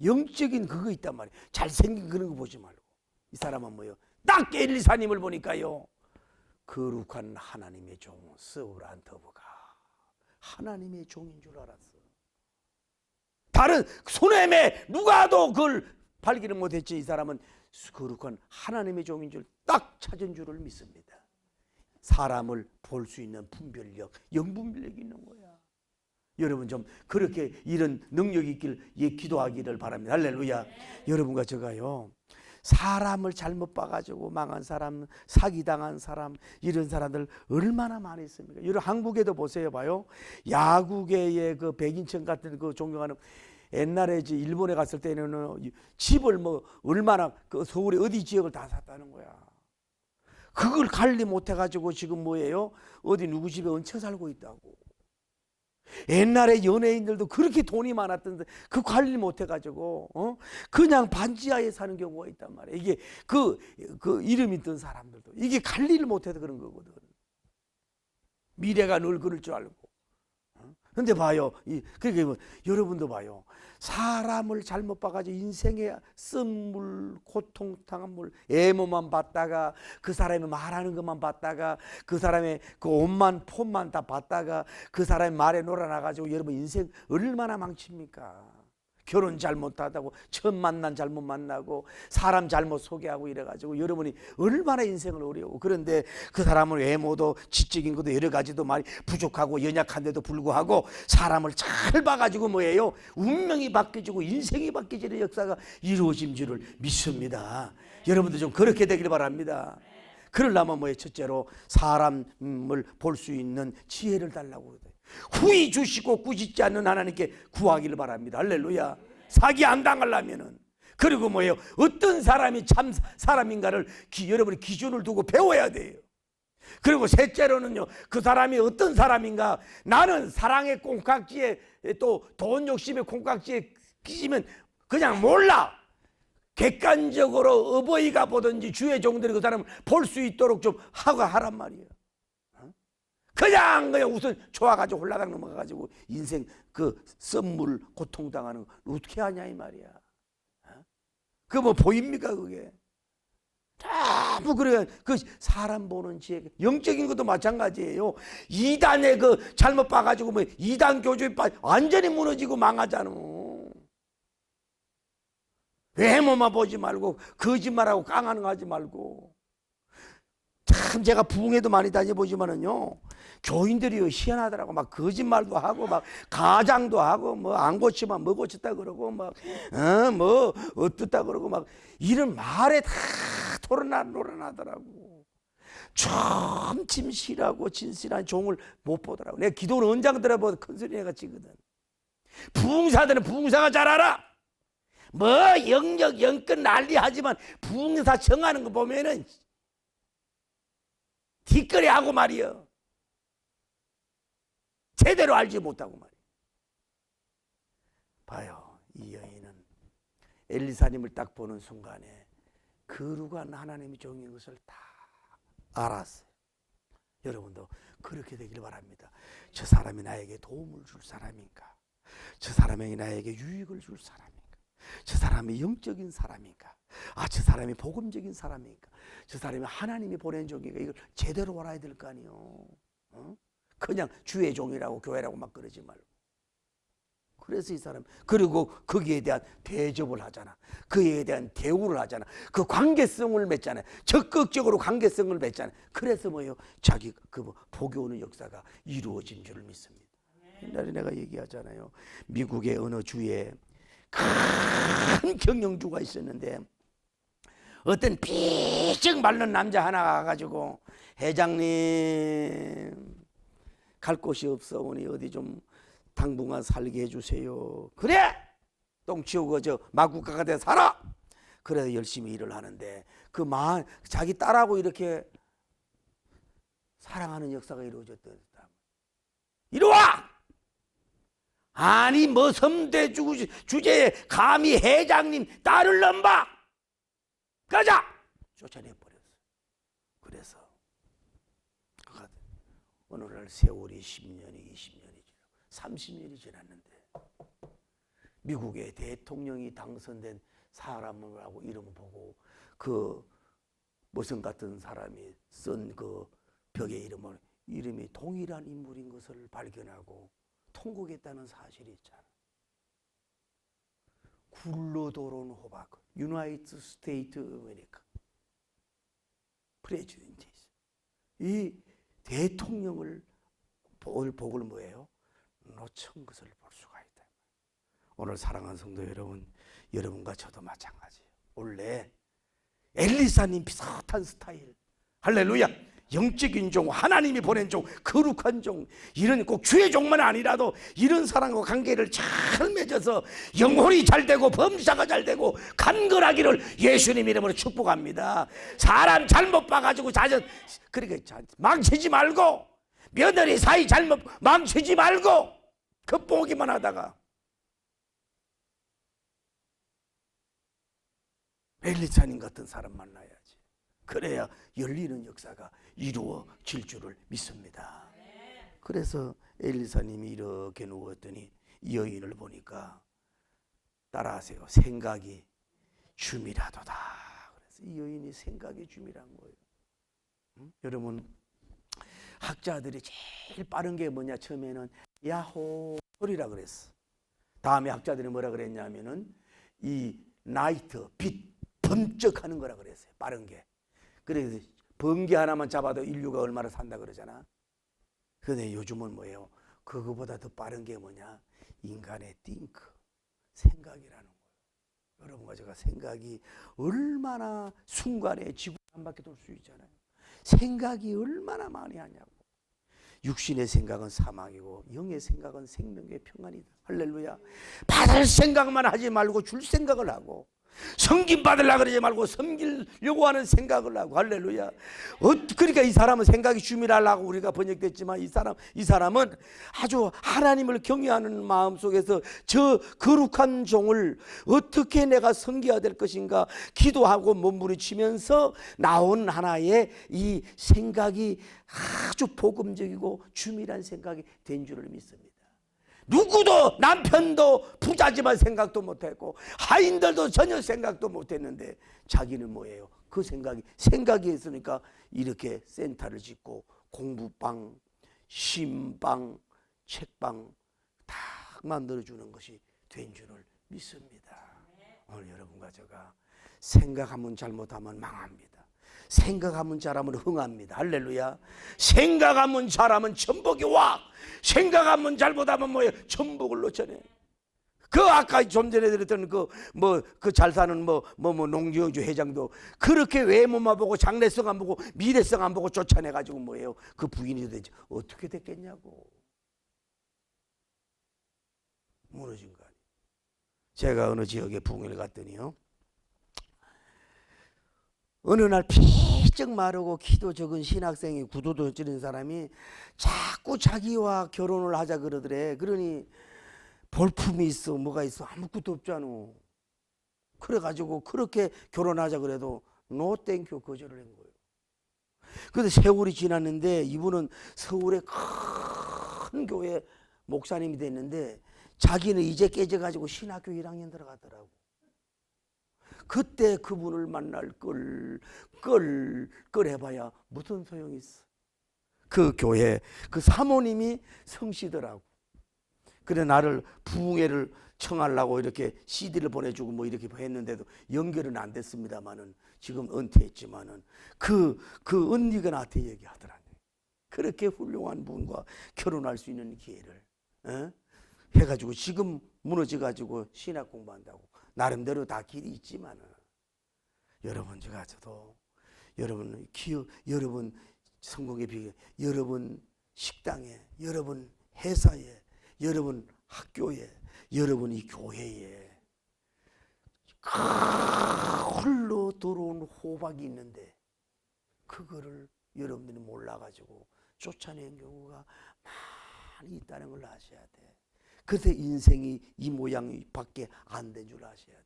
영적인 그거 있단 말이에요. 잘생긴 그런 거 보지 말고. 이 사람은 뭐예요? 딱 엘리사님을 보니까요, 거룩한 하나님의 종 스우란터브가 하나님의 종인 줄 알았어. 다른 손해매 누가도 그걸 발견을 못했지. 이 사람은 거룩한 하나님의 종인 줄 딱 찾은 줄을 믿습니다. 사람을 볼 수 있는 분별력, 영분별력이 있는 거야. 여러분 좀 그렇게 이런 능력이 있길 기도하기를 바랍니다. 할렐루야. 여러분과 제가요, 사람을 잘못 봐가지고 망한 사람, 사기당한 사람, 이런 사람들 얼마나 많이 있습니까? 여러분 한국에도 보세요. 봐요. 야구계의 그 백인천 같은 그 존경하는, 옛날에 일본에 갔을 때는 집을 뭐 얼마나 그 서울의 어디 지역을 다 샀다는 거야. 그걸 관리 못해가지고 지금 뭐예요? 어디 누구 집에 얹혀 살고 있다고. 옛날에 연예인들도 그렇게 돈이 많았던데 그 관리 못해가지고 그냥 반지하에 사는 경우가 있단 말이에요. 이게 그 이름 있던 사람들도 이게 관리를 못해서 그런 거거든. 미래가 늘 그럴 줄 알고 근데 봐요. 그러니까 여러분도 봐요. 사람을 잘못 봐가지고 인생의 쓴물, 고통당한 애모만 봤다가 그 사람이 말하는 것만 봤다가 그 사람의 그 옷만 폼만 다 봤다가 그 사람의 말에 놀아나가지고 여러분 인생 얼마나 망칩니까? 결혼 잘못하다고 처음 만난 잘못 만나고 사람 잘못 소개하고 이래가지고 여러분이 얼마나 인생을 어려워. 그런데 그 사람은 외모도 지적인 것도 여러 가지도 많이 부족하고 연약한데도 불구하고 사람을 잘 봐가지고 뭐예요? 운명이 바뀌어지고 인생이 바뀌어지는 역사가 이루어진 줄을 믿습니다. 여러분도 좀 그렇게 되길 바랍니다. 그러려면 뭐예요? 첫째로 사람을 볼 수 있는 지혜를 달라고 그래요. 후히 주시고 꾸짖지 않는 하나님께 구하기를 바랍니다. 할렐루야. 사기 안 당하려면은. 그리고 뭐예요? 어떤 사람이 참 사람인가를 여러분이 기준을 두고 배워야 돼요. 그리고 셋째로는요, 그 사람이 어떤 사람인가. 나는 사랑의 콩깍지에 또 돈 욕심의 콩깍지에 끼시면 그냥 몰라. 객관적으로 어버이가 보든지 주의 종들이 그 사람을 볼 수 있도록 좀 하란 말이에요. 그냥 우선 좋아가지고 홀라당 넘어가가지고 인생 그 썸물 고통당하는 거 어떻게 하냐 이 말이야. 그거 뭐 보입니까 그게? 너무 그래. 그 사람 보는 지혜, 영적인 것도 마찬가지예요. 이단에 그 잘못 봐가지고 뭐 이단 교주에 완전히 무너지고 망하잖아. 외모만 보지 말고 거짓말하고 깡하는 거 하지 말고. 참 제가 부흥회도 많이 다녀보지만은요, 교인들이 희한하더라고. 막 거짓말도 하고 막 가장도 하고 뭐 안 고치면 뭐 고쳤다 그러고 막 뭐 어떻다 그러고 막 이런 말에 다 토론하더라고. 참 진실하고 진실한 종을 못 보더라고. 내가 기도는 언장 들어보고 큰 소리 내가 치거든. 부흥사들은 부흥사가 잘 알아. 뭐 영역 영끝 난리하지만 부흥사 정하는 거 보면은 뒷거리 하고 말이여. 제대로 알지 못하고 말이야. 봐요. 이 여인은 엘리사님을 딱 보는 순간에 거룩한 하나님의 종인 것을 다 알았어요. 여러분도 그렇게 되길 바랍니다. 저 사람이 나에게 도움을 줄 사람인가? 저 사람이 나에게 유익을 줄 사람인가? 저 사람이 영적인 사람인가? 저 사람이 복음적인 사람인가? 저 사람이 하나님이 보낸 종인가? 이걸 제대로 알아야 될 거 아니에요. 그냥 주의 종이라고 교회라고 막 그러지 말고. 그래서 이 사람, 그리고 거기에 대한 대접을 하잖아. 그에 대한 대우를 하잖아. 그 관계성을 맺잖아요. 적극적으로 관계성을 맺잖아요. 그래서 뭐예요? 자기 그 복이 오는 역사가 이루어진 줄을 믿습니다. 옛날에 내가 얘기하잖아요. 미국의 어느 주에 큰 경영주가 있었는데 어떤 삐쩍 마른 남자 하나 가가지고 회장님 갈 곳이 없어오니 어디 좀 당분간 살게 해주세요. 그래! 똥 치우고 저 마구가가 돼 살아! 그래서 열심히 일을 하는데 자기 딸하고 이렇게 사랑하는 역사가 이루어졌다. 이리 와! 아니 뭐 섬대 주제에 감히 회장님 딸을 넘봐! 가자! 쫓아내버렸어. 그래서 오늘날 세월이 10년이 20년이 지나고 30년이 지났는데 미국의 대통령이 당선된 사람하고 이름을 보고 그 무슨 같은 사람이 쓴 그 벽의 이름이 동일한 인물인 것을 발견하고 통곡했다는 사실이 있잖아. 굴러들어온 호박, 유나이티드 스테이트 아메리카 프레지던트. 이 대통령을 복을 뭐예요? 놓친 것을 볼 수가 있다. 오늘 사랑하는 성도 여러분, 여러분과 저도 마찬가지예요. 원래 엘리사님 비슷한 스타일, 할렐루야, 영적인 종, 하나님이 보낸 종, 거룩한 종, 이런 꼭 주의 종만 아니라도 이런 사람과 관계를 잘 맺어서 영혼이 잘 되고 범사가 잘 되고 간결하기를 예수님 이름으로 축복합니다. 사람 잘못 봐가지고 그러니까 망치지 말고, 며느리 사이 잘못 망치지 말고 겉보기만 하다가 엘리사님 같은 사람 만나야지. 그래야 열리는 역사가 이루어질 줄을 믿습니다. 그래서 엘리사님이 이렇게 누웠더니 이 여인을 보니까 따라하세요. 생각이 주미라도다. 그래서 이 여인이 생각이 주미란 거예요. 여러분, 학자들이 제일 빠른 게 뭐냐? 처음에는 야호 소리라 그랬어. 다음에 학자들이 뭐라 그랬냐면은 이 나이트, 빛, 번쩍하는 거라 그랬어요. 빠른 게. 그래서 번개 하나만 잡아도 인류가 얼마나 산다 그러잖아. 그런데 요즘은 뭐예요? 그거보다 더 빠른 게 뭐냐? 인간의 띵크, 생각이라는 거예요. 여러분과 제가 생각이 얼마나 순간에 지구 한 바퀴 돌 수 있잖아요. 생각이 얼마나 많이 하냐고. 육신의 생각은 사망이고 영의 생각은 생명의 평안이다. 할렐루야. 받을 생각만 하지 말고 줄 생각을 하고, 섬김 받으려고 그러지 말고 섬기려고 하는 생각을 하고. 할렐루야. 그러니까 이 사람은 생각이 주미라고 우리가 번역됐지만 이 사람은 아주 하나님을 경외하는 마음 속에서 저 거룩한 종을 어떻게 내가 섬겨야 될 것인가 기도하고 몸부림치면서 나온 하나의 이 생각이 아주 복음적이고 주밀한 생각이 된 줄을 믿습니다. 누구도, 남편도 부자지만 생각도 못했고 하인들도 전혀 생각도 못했는데 자기는 뭐예요? 그 생각이 있으니까 이렇게 센터를 짓고 공부방, 심방, 책방 다 만들어주는 것이 된 줄을 믿습니다. 오늘 여러분과 제가 생각하면 잘못하면 망합니다. 생각하면 잘하면 흥합니다. 할렐루야. 생각하면 잘하면 천복이 와. 생각하면 잘못하면 뭐예요? 천복을 놓쳐내. 그 아까 좀 전에 들었던 그 잘 사는 농지어주 회장도 그렇게 외모만 보고 장래성 안 보고 미래성 안 보고 쫓아내 가지고 뭐예요? 그 부인이 되지 어떻게 됐겠냐고. 무너진 거 아니에요. 제가 어느 지역에 부흥회를 갔더니요, 어느 날 피쩍 마르고 키도 적은 신학생이 구두도 찌른 사람이 자꾸 자기와 결혼을 하자 그러더래. 그러니 볼품이 있어 뭐가 있어 아무것도 없잖아. 그래가지고 그렇게 결혼하자 그래도 노 땡큐 거절을 한 거예요. 그런데 세월이 지났는데 이분은 서울의 큰 교회 목사님이 됐는데 자기는 이제 깨져가지고 신학교 1학년 들어갔더라고. 그때 그분을 만날 걸 해봐야 무슨 소용이 있어. 그 교회 그 사모님이 성씨더라고. 그래 나를 부흥회를 청하려고 이렇게 CD를 보내주고 뭐 이렇게 했는데도 연결은 안 됐습니다만은 지금 은퇴했지만은 그 언니가 나한테 얘기하더라고요. 그렇게 훌륭한 분과 결혼할 수 있는 기회를 해가지고 지금 무너져가지고 신학 공부한다고. 나름대로 다 길이 있지만은 여러분 저도 여러분 여러분 성공의 비결, 여러분 식당에, 여러분 회사에, 여러분 학교에, 여러분 이 교회에 흘러 들어온 호박이 있는데 그거를 여러분들이 몰라가지고 쫓아낸 경우가 많이 있다는 걸 아셔야 돼. 그래서 인생이 이 모양밖에 안 된 줄 아셔야 돼.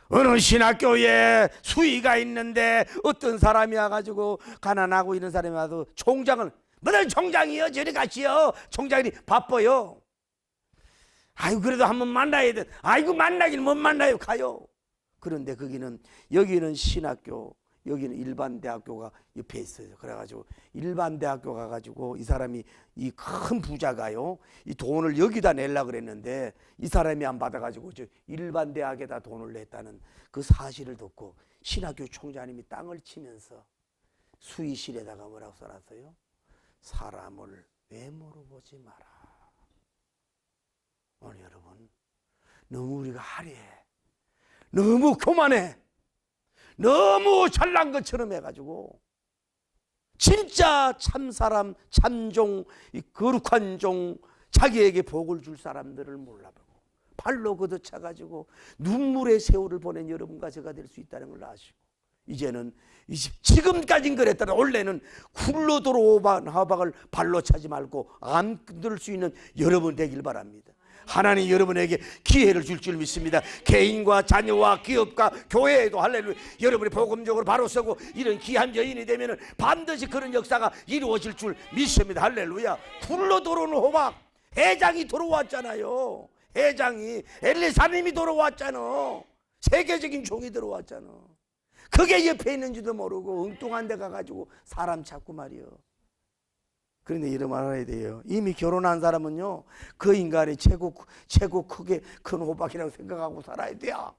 어느 신학교에 수의가 있는데 어떤 사람이 와가지고 가난하고 이런 사람이 와도 총장을 뭐든 총장이요 저리 가시오. 총장이 바빠요. 아이고 그래도 한번 만나야 돼. 아이고 만나긴 못 만나요. 가요. 그런데 여기는 신학교, 여기는 일반 대학교가 옆에 있어요. 그래가지고 일반 대학교 가가지고 이 사람이 이 큰 부자가요 이 돈을 여기다 내려고 그랬는데 이 사람이 안 받아가지고 저 일반 대학에다 돈을 냈다는 그 사실을 듣고 신학교 총장님이 땅을 치면서 수의실에다가 뭐라고 써놨어요? 사람을 외모로 보지 마라. 오늘 여러분 너무 우리가 화려해, 너무 교만해, 너무 잘난 것처럼 해가지고 진짜 참사람, 참종, 이 거룩한 종, 자기에게 복을 줄 사람들을 몰라보고 발로 걷어차가지고 눈물의 세월을 보낸 여러분과 제가 될 수 있다는 걸 아시고 이제는 지금까진 그랬더라 원래는 굴러 들어오는 호박을 발로 차지 말고 안 들 수 있는 여러분 되길 바랍니다. 하나님 여러분에게 기회를 줄 줄 믿습니다. 개인과 자녀와 기업과 교회에도 할렐루야, 여러분이 복음적으로 바로 서고 이런 귀한 여인이 되면 반드시 그런 역사가 이루어질 줄 믿습니다. 할렐루야. 굴러 들어오는 호박, 회장이 들어왔잖아요. 회장이, 엘리사님이 들어왔잖아. 세계적인 종이 들어왔잖아. 그게 옆에 있는지도 모르고 엉뚱한 데 가가지고 사람 찾고 말이요. 그런데 이런 말 알아야 돼요. 이미 결혼한 사람은요, 그 인간이 최고 크게 큰 호박이라고 생각하고 살아야 돼요.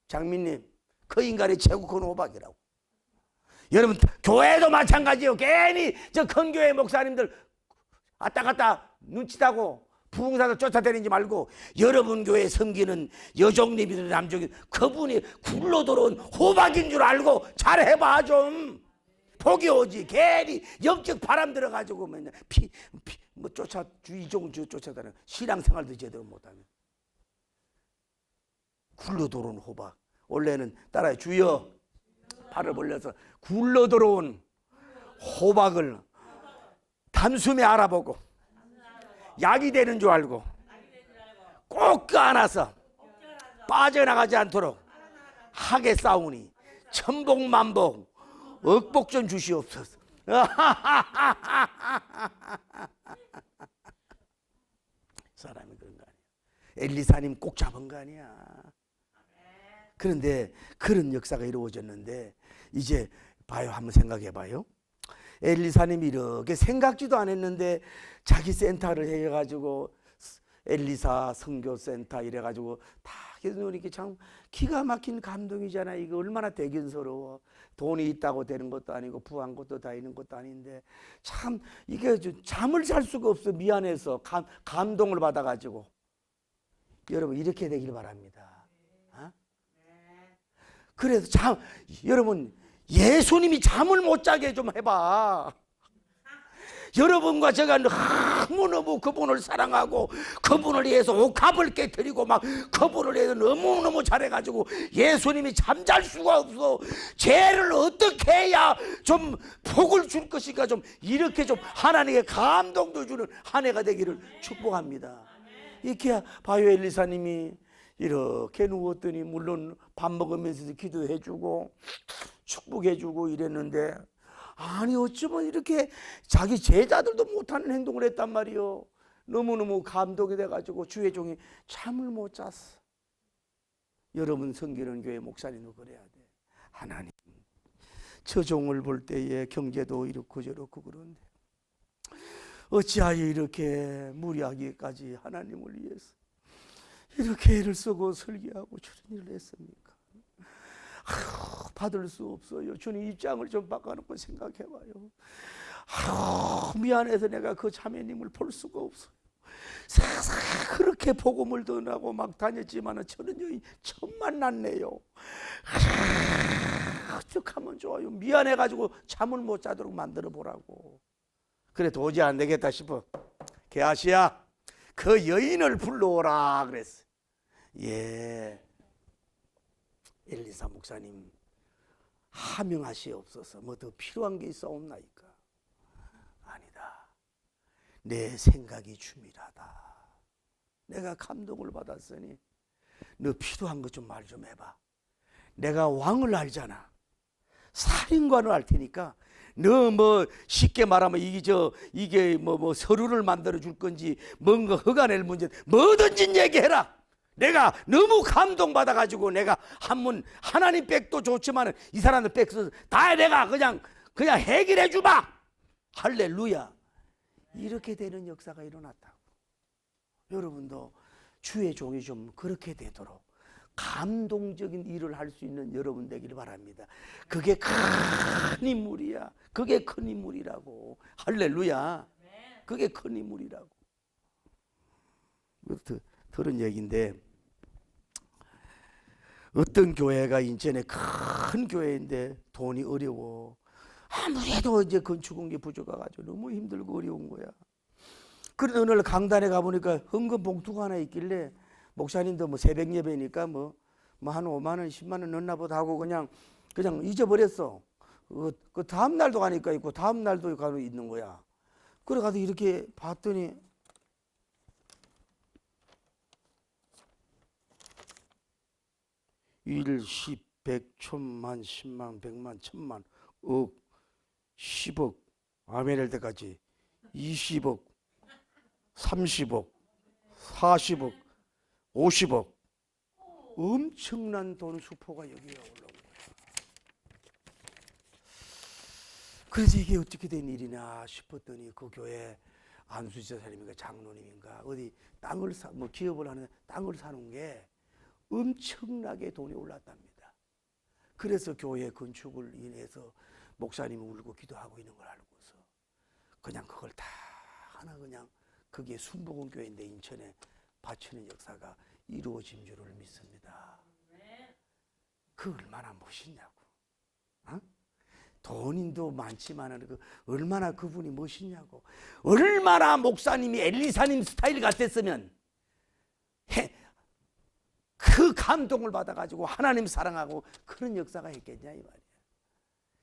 장민님, 그 인간이 최고 큰 호박이라고. 여러분, 교회도 마찬가지예요. 괜히 저 큰 교회 목사님들 왔다 갔다 눈치다고 부흥사도 쫓아다니지 말고, 여러분 교회 섬기는 여종님이든 남종이든 그분이 굴러 들어온 호박인 줄 알고 잘해봐 좀. 복이 오지. 괜히 영적 바람 들어가지고 맨날 뭐 이종 쫓아다니는 신앙생활도 제대로 못하면. 굴러 들어온 호박. 원래는 따라해, 주여. 팔을 벌려서 굴러 들어온 호박을 단숨에 알아보고 약이 되는 줄 알고 꼭 껴안아서 빠져나가지 않도록 하게 싸우니 천복만복 억복 좀 주시옵소서. 사람이 그런 거 아니야. 엘리사님 꼭 잡은 거 아니야. 그런데 그런 역사가 이루어졌는데, 이제 봐요. 한번 생각해 봐요. 엘리사님이 이렇게 생각지도 안 했는데 자기 센터를 해가지고 엘리사 선교센터 이래가지고 다 해놓으니까 참 기가 막힌 감동이잖아. 이거 얼마나 대견스러워. 돈이 있다고 되는 것도 아니고 부한 것도 다 있는 것도 아닌데 참 이게 잠을 잘 수가 없어. 미안해서 감동을 받아가지고. 여러분 이렇게 되길 바랍니다. 어? 그래서 여러분 예수님이 잠을 못 자게 좀 해봐. 여러분과 제가 너무너무 그분을 사랑하고 그분을 위해서 옥합을 깨뜨리고 막 그분을 위해서 너무너무 잘해가지고 예수님이 잠잘 수가 없어. 죄를 어떻게 해야 좀 복을 줄 것인가, 좀 이렇게 좀 하나님의 감동도 주는 한 해가 되기를 축복합니다. 이렇게 바요 엘리사님이 이렇게 누웠더니 물론 밥 먹으면서 기도해주고 축복해주고 이랬는데, 아니 어쩌면 이렇게 자기 제자들도 못하는 행동을 했단 말이요. 너무너무 감동이 돼가지고 주의 종이 잠을 못 잤어. 여러분 섬기는 교회 목사님도 그래야 돼. 하나님, 저 종을 볼 때에 경제도 이렇고 저렇고 그런데 어찌하여 이렇게 무리하기까지 하나님을 위해서 이렇게 애를 쓰고 설계하고 저런 일을 했습니까? 받을 수 없어요. 주님 입장을 좀 바꿔놓고 생각해봐요. 미안해서 내가 그 자매님을 볼 수가 없어요. 그렇게 복음을 전하고 막 다녔지만 저런 여인 처음 만났네요. 어떡하면 좋아요. 미안해가지고 잠을 못 자도록 만들어 보라고. 그래 도저히 안 되겠다 싶어. 게하시야, 그 여인을 불러오라 그랬어. 예. 엘리사 목사님 하명하시옵소서. 뭐 더 필요한 게 있사옵나이까? 아니다. 내 생각이 주밀하다. 내가 감동을 받았으니 너 필요한 것 좀 말 좀 해봐. 내가 왕을 알잖아. 살인관을 알 테니까 너 뭐 쉽게 말하면 이게 뭐 서류를 만들어 줄 건지 뭔가 허가낼 문제 뭐든지 얘기해라. 내가 너무 감동받아가지고 내가 한문 하나님 백도 좋지만 이 사람들 백도 다 내가 그냥 해결해 주마. 할렐루야. 이렇게 되는 역사가 일어났다고. 여러분도 주의 종이 좀 그렇게 되도록 감동적인 일을 할 수 있는 여러분 되기를 바랍니다. 그게 큰 인물이야. 그게 큰 인물이라고. 할렐루야. 그게 큰 인물이라고. 들은 얘기인데, 어떤 교회가 인천에 큰 교회인데 돈이 어려워. 아무래도 이제 건축은 게 부족해가지고 너무 힘들고 어려운 거야. 그런데 어느 날 강단에 가보니까 헌금 봉투가 하나 있길래, 목사님도 뭐 새벽 예배니까 뭐 한 5만 원, 10만 원 넣나 보다 하고 그냥 잊어버렸어. 그 다음 날도 가니까 있고 다음 날도 가서 있는 거야. 그래 가서 이렇게 봤더니 일, 십, 백, 천만, 십만, 백만, 천만, 억, 10억, 아멘 때까지 20억, 30억, 40억, 50억, 엄청난 돈 수포가 여기에 올라온 거야. 그래서 이게 어떻게 된 일이냐 싶었더니 그 교회 안수지사님인가 장로님인가 어디 땅을 뭐 기업을 하는 땅을 사는 게 엄청나게 돈이 올랐답니다. 그래서 교회 건축을 인해서 목사님이 울고 기도하고 있는 걸 알고서 그냥 그걸 다 하나 그냥 그게 순복음교회인데 인천에 바치는 역사가 이루어진 줄을 믿습니다. 그 얼마나 멋있냐고. 어? 돈인도 많지만 그 얼마나 그분이 멋있냐고. 얼마나 목사님이 엘리사님 스타일 같았으면 그 감동을 받아가지고 하나님 사랑하고 그런 역사가 있겠냐 이 말이야.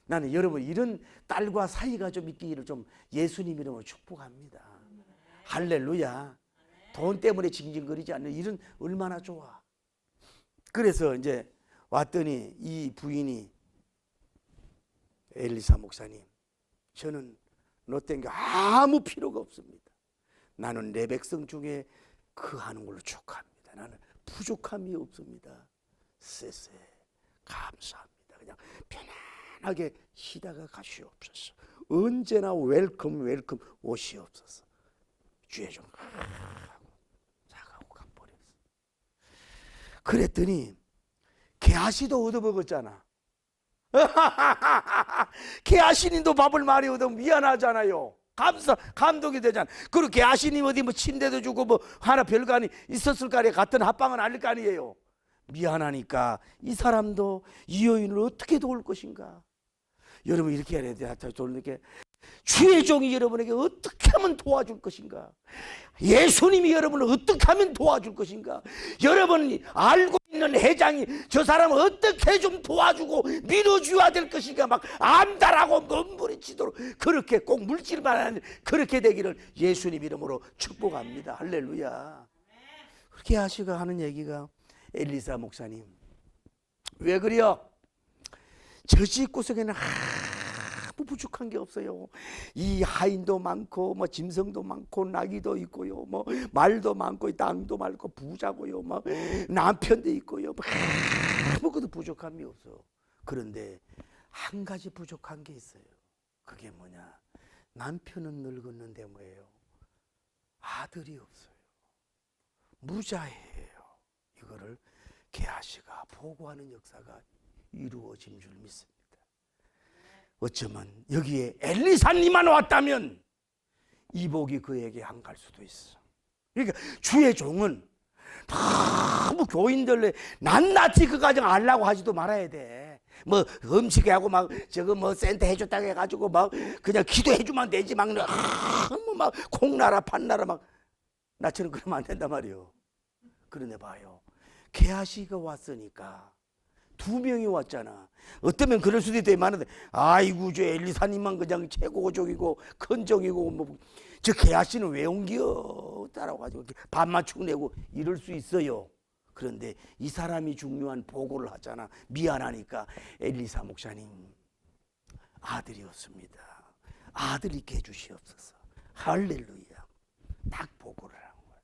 나는 여러분 이런 딸과 사이가 좀 있기를 좀 예수님 이름으로 축복합니다. 할렐루야. 돈 때문에 징징거리지 않는 일은 얼마나 좋아. 그래서 이제 왔더니 이 부인이 엘리사 목사님, 저는 너 땡겨 아무 필요가 없습니다. 나는 내 백성 중에 그 하는 걸로 축하합니다. 나는 부족함이 없습니다. 쎄쎄 감사합니다. 그냥 편안하게 쉬다가 가시옵소서. 언제나 웰컴 오시옵소서. 주의 종 하고 자가고 가버렸어. 그랬더니 게하시도 얻어먹었잖아. 게하시님도 밥을 많이 얻어 미안하잖아요. 감동이 되잖아. 그리고 게하시님 어디 뭐 침대도 주고 뭐 하나 별거 아니 있었을 거 아니에요. 같은 합방은 아닐 거 아니에요. 미안하니까 이 사람도 이 여인을 어떻게 도울 것인가. 여러분 이렇게 해야 돼요. 이렇게 주의 종이 여러분에게 어떻게 하면 도와줄 것인가. 예수님이 여러분을 어떻게 하면 도와줄 것인가. 여러분이 알고 있는 회장이 저 사람을 어떻게 좀 도와주고 밀어줘야 될 것인가 막 안달하고 몸부림치도록 그렇게 꼭 물질만 아니라 그렇게 되기를 예수님 이름으로 축복합니다. 할렐루야. 그렇게 하시가 하는 얘기가 엘리사 목사님 왜 그래요? 저 집구석에는 아무 부족한 게 없어요. 이 하인도 많고 뭐 짐승도 많고 나귀도 있고요. 뭐 말도 많고 땅도 많고 부자고요. 뭐 남편도 있고요. 뭐 아무것도 부족함이 없어. 그런데 한 가지 부족한 게 있어요. 그게 뭐냐? 남편은 늙었는데 뭐예요? 아들이 없어요. 무자예요. 이거를 게하시가 보고하는 역사가 이루어진 줄 믿습니다. 어쩌면 여기에 엘리사님만 왔다면 이복이 그에게 안 갈 수도 있어. 그러니까 주의 종은 너무 교인들 낱낱이 그 가정 알라고 하지도 말아야 돼. 뭐 음식에 하고 막 저거 뭐 센터 해줬다고 해가지고 막 그냥 기도해주면 되지 막 콩나라 판나라 막 나처럼 그러면 안 된단 말이에요. 그런데 봐요. 게하시가 왔으니까 2명이 왔잖아. 어쩌면 그럴 수도 있다는데 아이고 저 엘리사님만 그냥 최고족이고 큰 종이고 뭐 저 게하시는 왜 옮겨 따라가지고 밥 맞추고 내고 이럴 수 있어요. 그런데 이 사람이 중요한 보고를 하잖아. 미안하니까 엘리사 목사님 아들이 없습니다. 아들 있게 해주시옵소서. 할렐루야. 딱 보고를 하는 거야.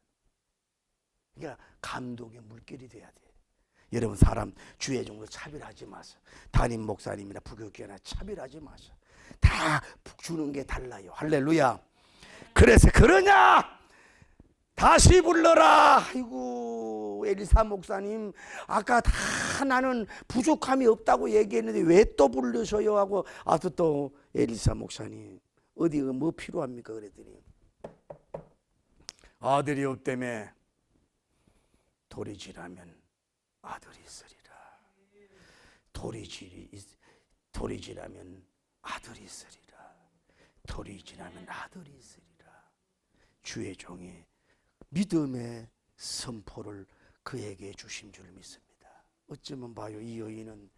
그러니까 감동의 물결이 돼야 돼. 여러분 사람 주의 종로 차별하지 마세요. 담임 목사님이나 부교육교나 차별하지 마세요. 다 주는 게 달라요. 할렐루야. 그래서 그러냐 다시 불러라. 아이고 엘리사 목사님 아까 다 나는 부족함이 없다고 얘기했는데 왜 또 부르셔요 하고 아또 또 엘리사 목사님 어디 뭐 필요합니까 그랬더니 아들이 없다며. 도리지라면 아들이 있으리라. 도리지라면 아들이 있으리라. 도리지라면 아들이 있으리라. 주의 종이 믿음의 선포를 그에게 주신 줄 믿습니다. 어쩌면 봐요. 이 여인은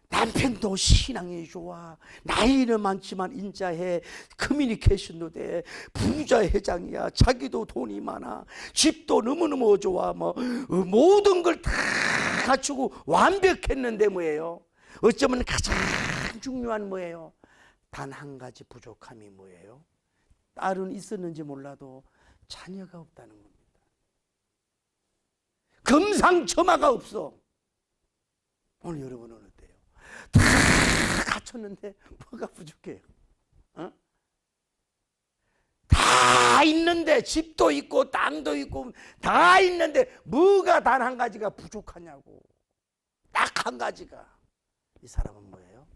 남편도 신앙이 좋아. 나이는 많지만 인자해. 커뮤니케이션도 돼. 부자 회장이야. 자기도 돈이 많아. 집도 너무너무 좋아. 뭐 모든 걸 다 갖추고 완벽했는데 뭐예요? 어쩌면 가장 중요한 뭐예요? 단 한 가지 부족함이 뭐예요? 딸은 있었는지 몰라도 자녀가 없다는 겁니다. 금상첨화가 없어. 오늘 여러분은 어때요? 다 갖췄는데 뭐가 부족해요? 어? 다 있는데, 집도 있고 땅도 있고 다 있는데 뭐가 단 한 가지가 부족하냐고. 딱 한 가지가. 이 사람은 뭐예요?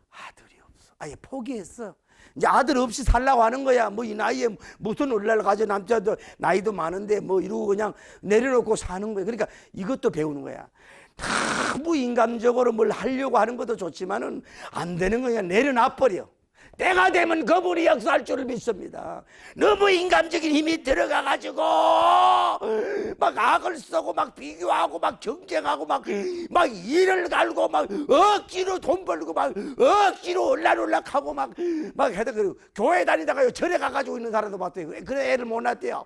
아들이 없어. 아예 포기했어. 이제 아들 없이 살라고 하는 거야. 뭐 이 나이에 무슨 얼라를 가져. 남자도 나이도 많은데 뭐 이러고 그냥 내려놓고 사는 거야. 그러니까 이것도 배우는 거야. 너무 인간적으로 뭘 하려고 하는 것도 좋지만은 안 되는 거야. 내려놔 버려. 때가 되면 그분이 역사할 줄을 믿습니다. 너무 인간적인 힘이 들어가가지고 막 악을 쓰고 막 비교하고 막 경쟁하고 막 일을 갈고 막 억지로 돈 벌고 막 억지로 올락올락하고 막 해다 교회 다니다가 절에 가가지고 있는 사람도 봤대요. 그래 애를 못 낳대요.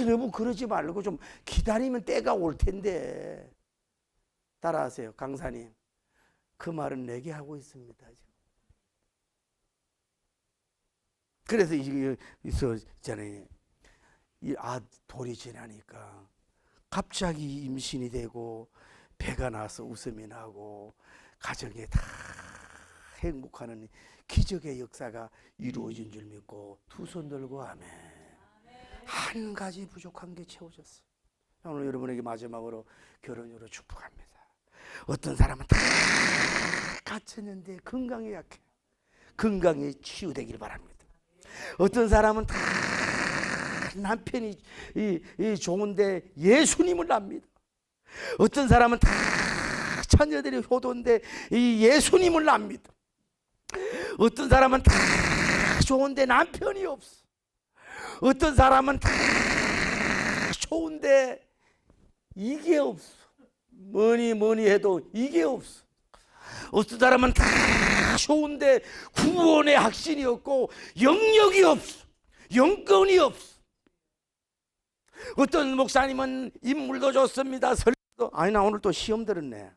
너무 그러지 말고 좀 기다리면 때가 올 텐데. 따라하세요. 강사님, 그 말은 내게 하고 있습니다. 그래서 이게 있잖아요. 이 돌이 지나니까 갑자기 임신이 되고 배가 나서 웃음이 나고 가정에 다 행복하는 기적의 역사가 이루어진 줄 믿고 두 손 들고 아멘. 한 가지 부족한 게 채워졌어. 오늘 여러분에게 마지막으로 결혼으로 축복합니다. 어떤 사람은 다 갖췄는데 건강에 약해. 건강에 치유되길 바랍니다. 어떤 사람은 다 남편이 좋은데 예수님을 납니다. 어떤 사람은 다 자녀들이 효도인데 예수님을 납니다. 어떤 사람은 다 좋은데 남편이 없어. 어떤 사람은 다 좋은데 이게 없어. 뭐니 해도 이게 없어. 어떤 사람은 다 좋은데 구원의 확신이 없고 영역이 없어. 영권이 없어. 어떤 목사님은 인물도 좋습니다. 설교도. 아니 나 오늘 또 시험 들었네.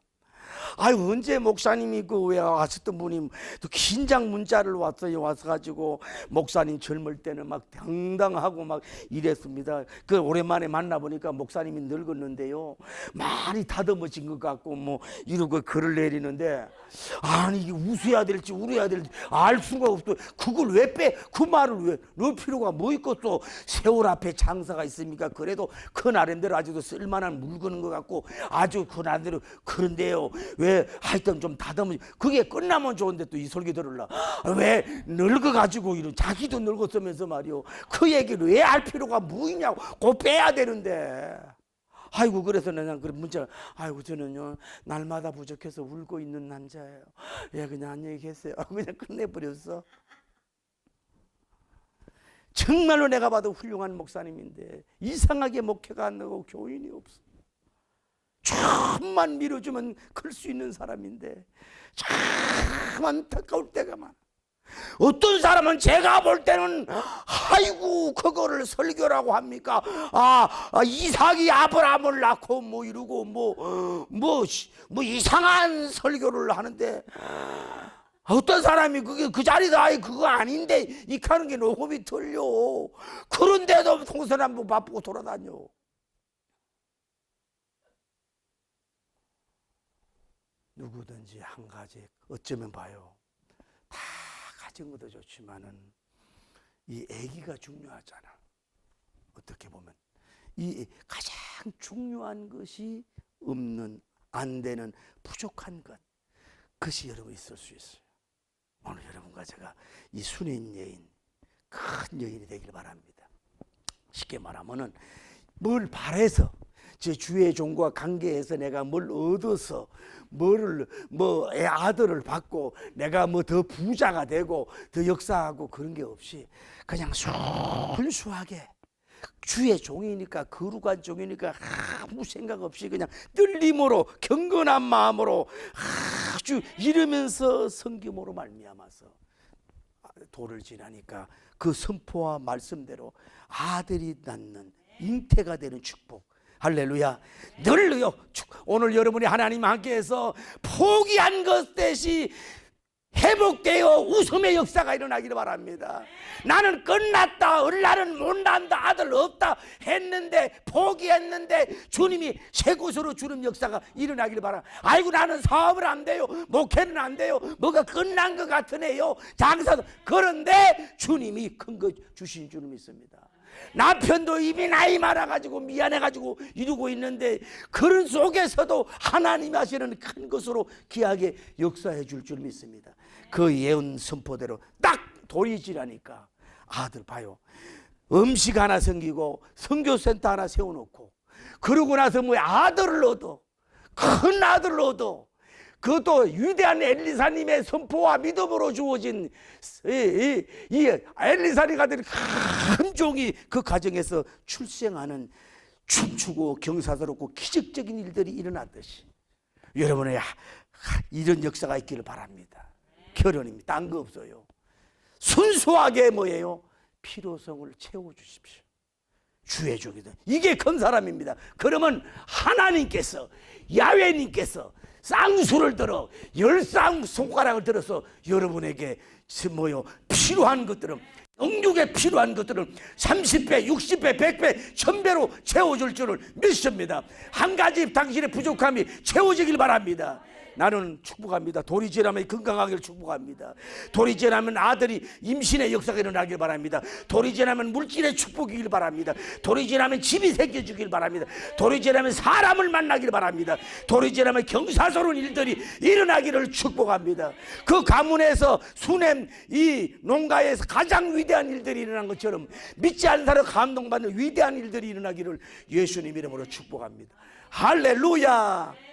아유 언제 목사님이 왜 왔었던 분이 또 긴장 문자를 와서가지고 목사님 젊을 때는 막 당당하고 막 이랬습니다. 그 오랜만에 만나보니까 목사님이 늙었는데요. 많이 다듬어진 것 같고 뭐 이러고 글을 내리는데 아니 이게 웃어야 될지 울어야 될지 알 수가 없어. 그걸 왜 빼? 그 말을 왜 넣을 필요가 뭐 있겠어. 세월 앞에 장사가 있습니까? 그래도 그 나름대로 아직도 쓸만한 물건인 것 같고 아주 그 나름대로 그런데요. 왜 하여튼 좀 다듬어. 그게 끝나면 좋은데 또 이 설교 들으려 왜 늙어가지고 이런 자기도 늙었으면서 말이요. 그 얘기를 왜 할 필요가 뭐 있냐고. 꼭 빼야 되는데. 아이고 그래서 내가 그 문자 아이고 저는요 날마다 부족해서 울고 있는 남자예요. 예 그냥 안녕히 계세요. 그냥 끝내버렸어. 정말로 내가 봐도 훌륭한 목사님인데 이상하게 목회가 안 나고 교인이 없어. 조금만 밀어주면 클 수 있는 사람인데 참 안타까울 때가 많아. 어떤 사람은 제가 볼 때는 아이고 그거를 설교라고 합니까? 이삭이 아브라함을 낳고 뭐 이러고 뭐 이상한 설교를 하는데 어떤 사람이 그게 그 자리도 아예 그거 아닌데 이카는 게 녹음이 틀려. 그런데도 동서남북 바쁘고 돌아다녀. 누구든지 한 가지 어쩌면 봐요. 다 가진 것도 좋지만은 이 애기가 중요하잖아. 어떻게 보면 이 가장 중요한 것이 없는 안 되는 부족한 것 그것이 여러분 있을 수 있어요. 오늘 여러분과 제가 이 순인 여인 큰 여인이 되길 바랍니다. 쉽게 말하면은 뭘 바래서 제 주의 종과 관계에서 내가 뭘 얻어서 아들을 받고 내가 뭐 더 부자가 되고 더 역사하고 그런 게 없이 그냥 순수하게 주의 종이니까 거룩한 종이니까 아무 생각 없이 그냥 떨림으로 경건한 마음으로 아주 이러면서 섬김으로 말미암아서 돌을 지나니까 그 선포와 말씀대로 아들이 낳는 잉태가 되는 축복. 할렐루야. 늘요. 오늘 여러분이 하나님 함께해서 포기한 것 대시 회복되어 웃음의 역사가 일어나기를 바랍니다. 나는 끝났다, 나는 못난다, 아들 없다 했는데, 포기했는데 주님이 새 곳으로 주는 역사가 일어나기를 바랍니다. 아이고 나는 사업을 안 돼요, 목회는 안 돼요, 뭐가 끝난 것 같으네요, 장사도. 그런데 주님이 큰 거 주신 줄 믿습니다. 남편도 이미 나이 많아가지고 미안해가지고 이러고 있는데, 그런 속에서도 하나님 하시는 큰 것으로 귀하게 역사해 줄 줄 믿습니다. 그 예언 선포대로 딱 돌이지라니까 아들 봐요. 음식 하나 생기고 선교센터 하나 세워놓고, 그러고 나서 뭐 아들을 얻어, 큰 아들을 얻어. 그것도 위대한 엘리사님의 선포와 믿음으로 주어진 이 엘리사님 같은 큰 종이 그 가정에서 출생하는, 춤추고 경사스럽고 기적적인 일들이 일어났듯이 여러분의 이런 역사가 있기를 바랍니다. 결혼입니다. 딴 거 없어요. 순수하게 뭐예요? 필요성을 채워주십시오. 주의 종이다. 이게 큰 사람입니다. 그러면 하나님께서, 야훼님께서 쌍수를 들어 10쌍 손가락을 들어서 여러분에게 뭐요? 필요한 것들은, 영육에 필요한 것들을 30배, 60배, 100배, 1000배로 채워줄 줄을 믿습니다. 한 가지 당신의 부족함이 채워지길 바랍니다. 나는 축복합니다. 돌이 지나면 건강하기를 축복합니다. 돌이 지나면 아들이 임신의 역사가 일어나길 바랍니다. 돌이 지나면 물질의 축복이길 바랍니다. 돌이 지나면 집이 생겨주길 바랍니다. 돌이 지나면 사람을 만나길 바랍니다. 돌이 지나면 경사스러운 일들이 일어나기를 축복합니다. 그 가문에서 수냄 이 농가에서 가장 위대한 일들이 일어난 것처럼 믿지 않는 사람 감동받는 위대한 일들이 일어나기를 예수님 이름으로 축복합니다. 할렐루야.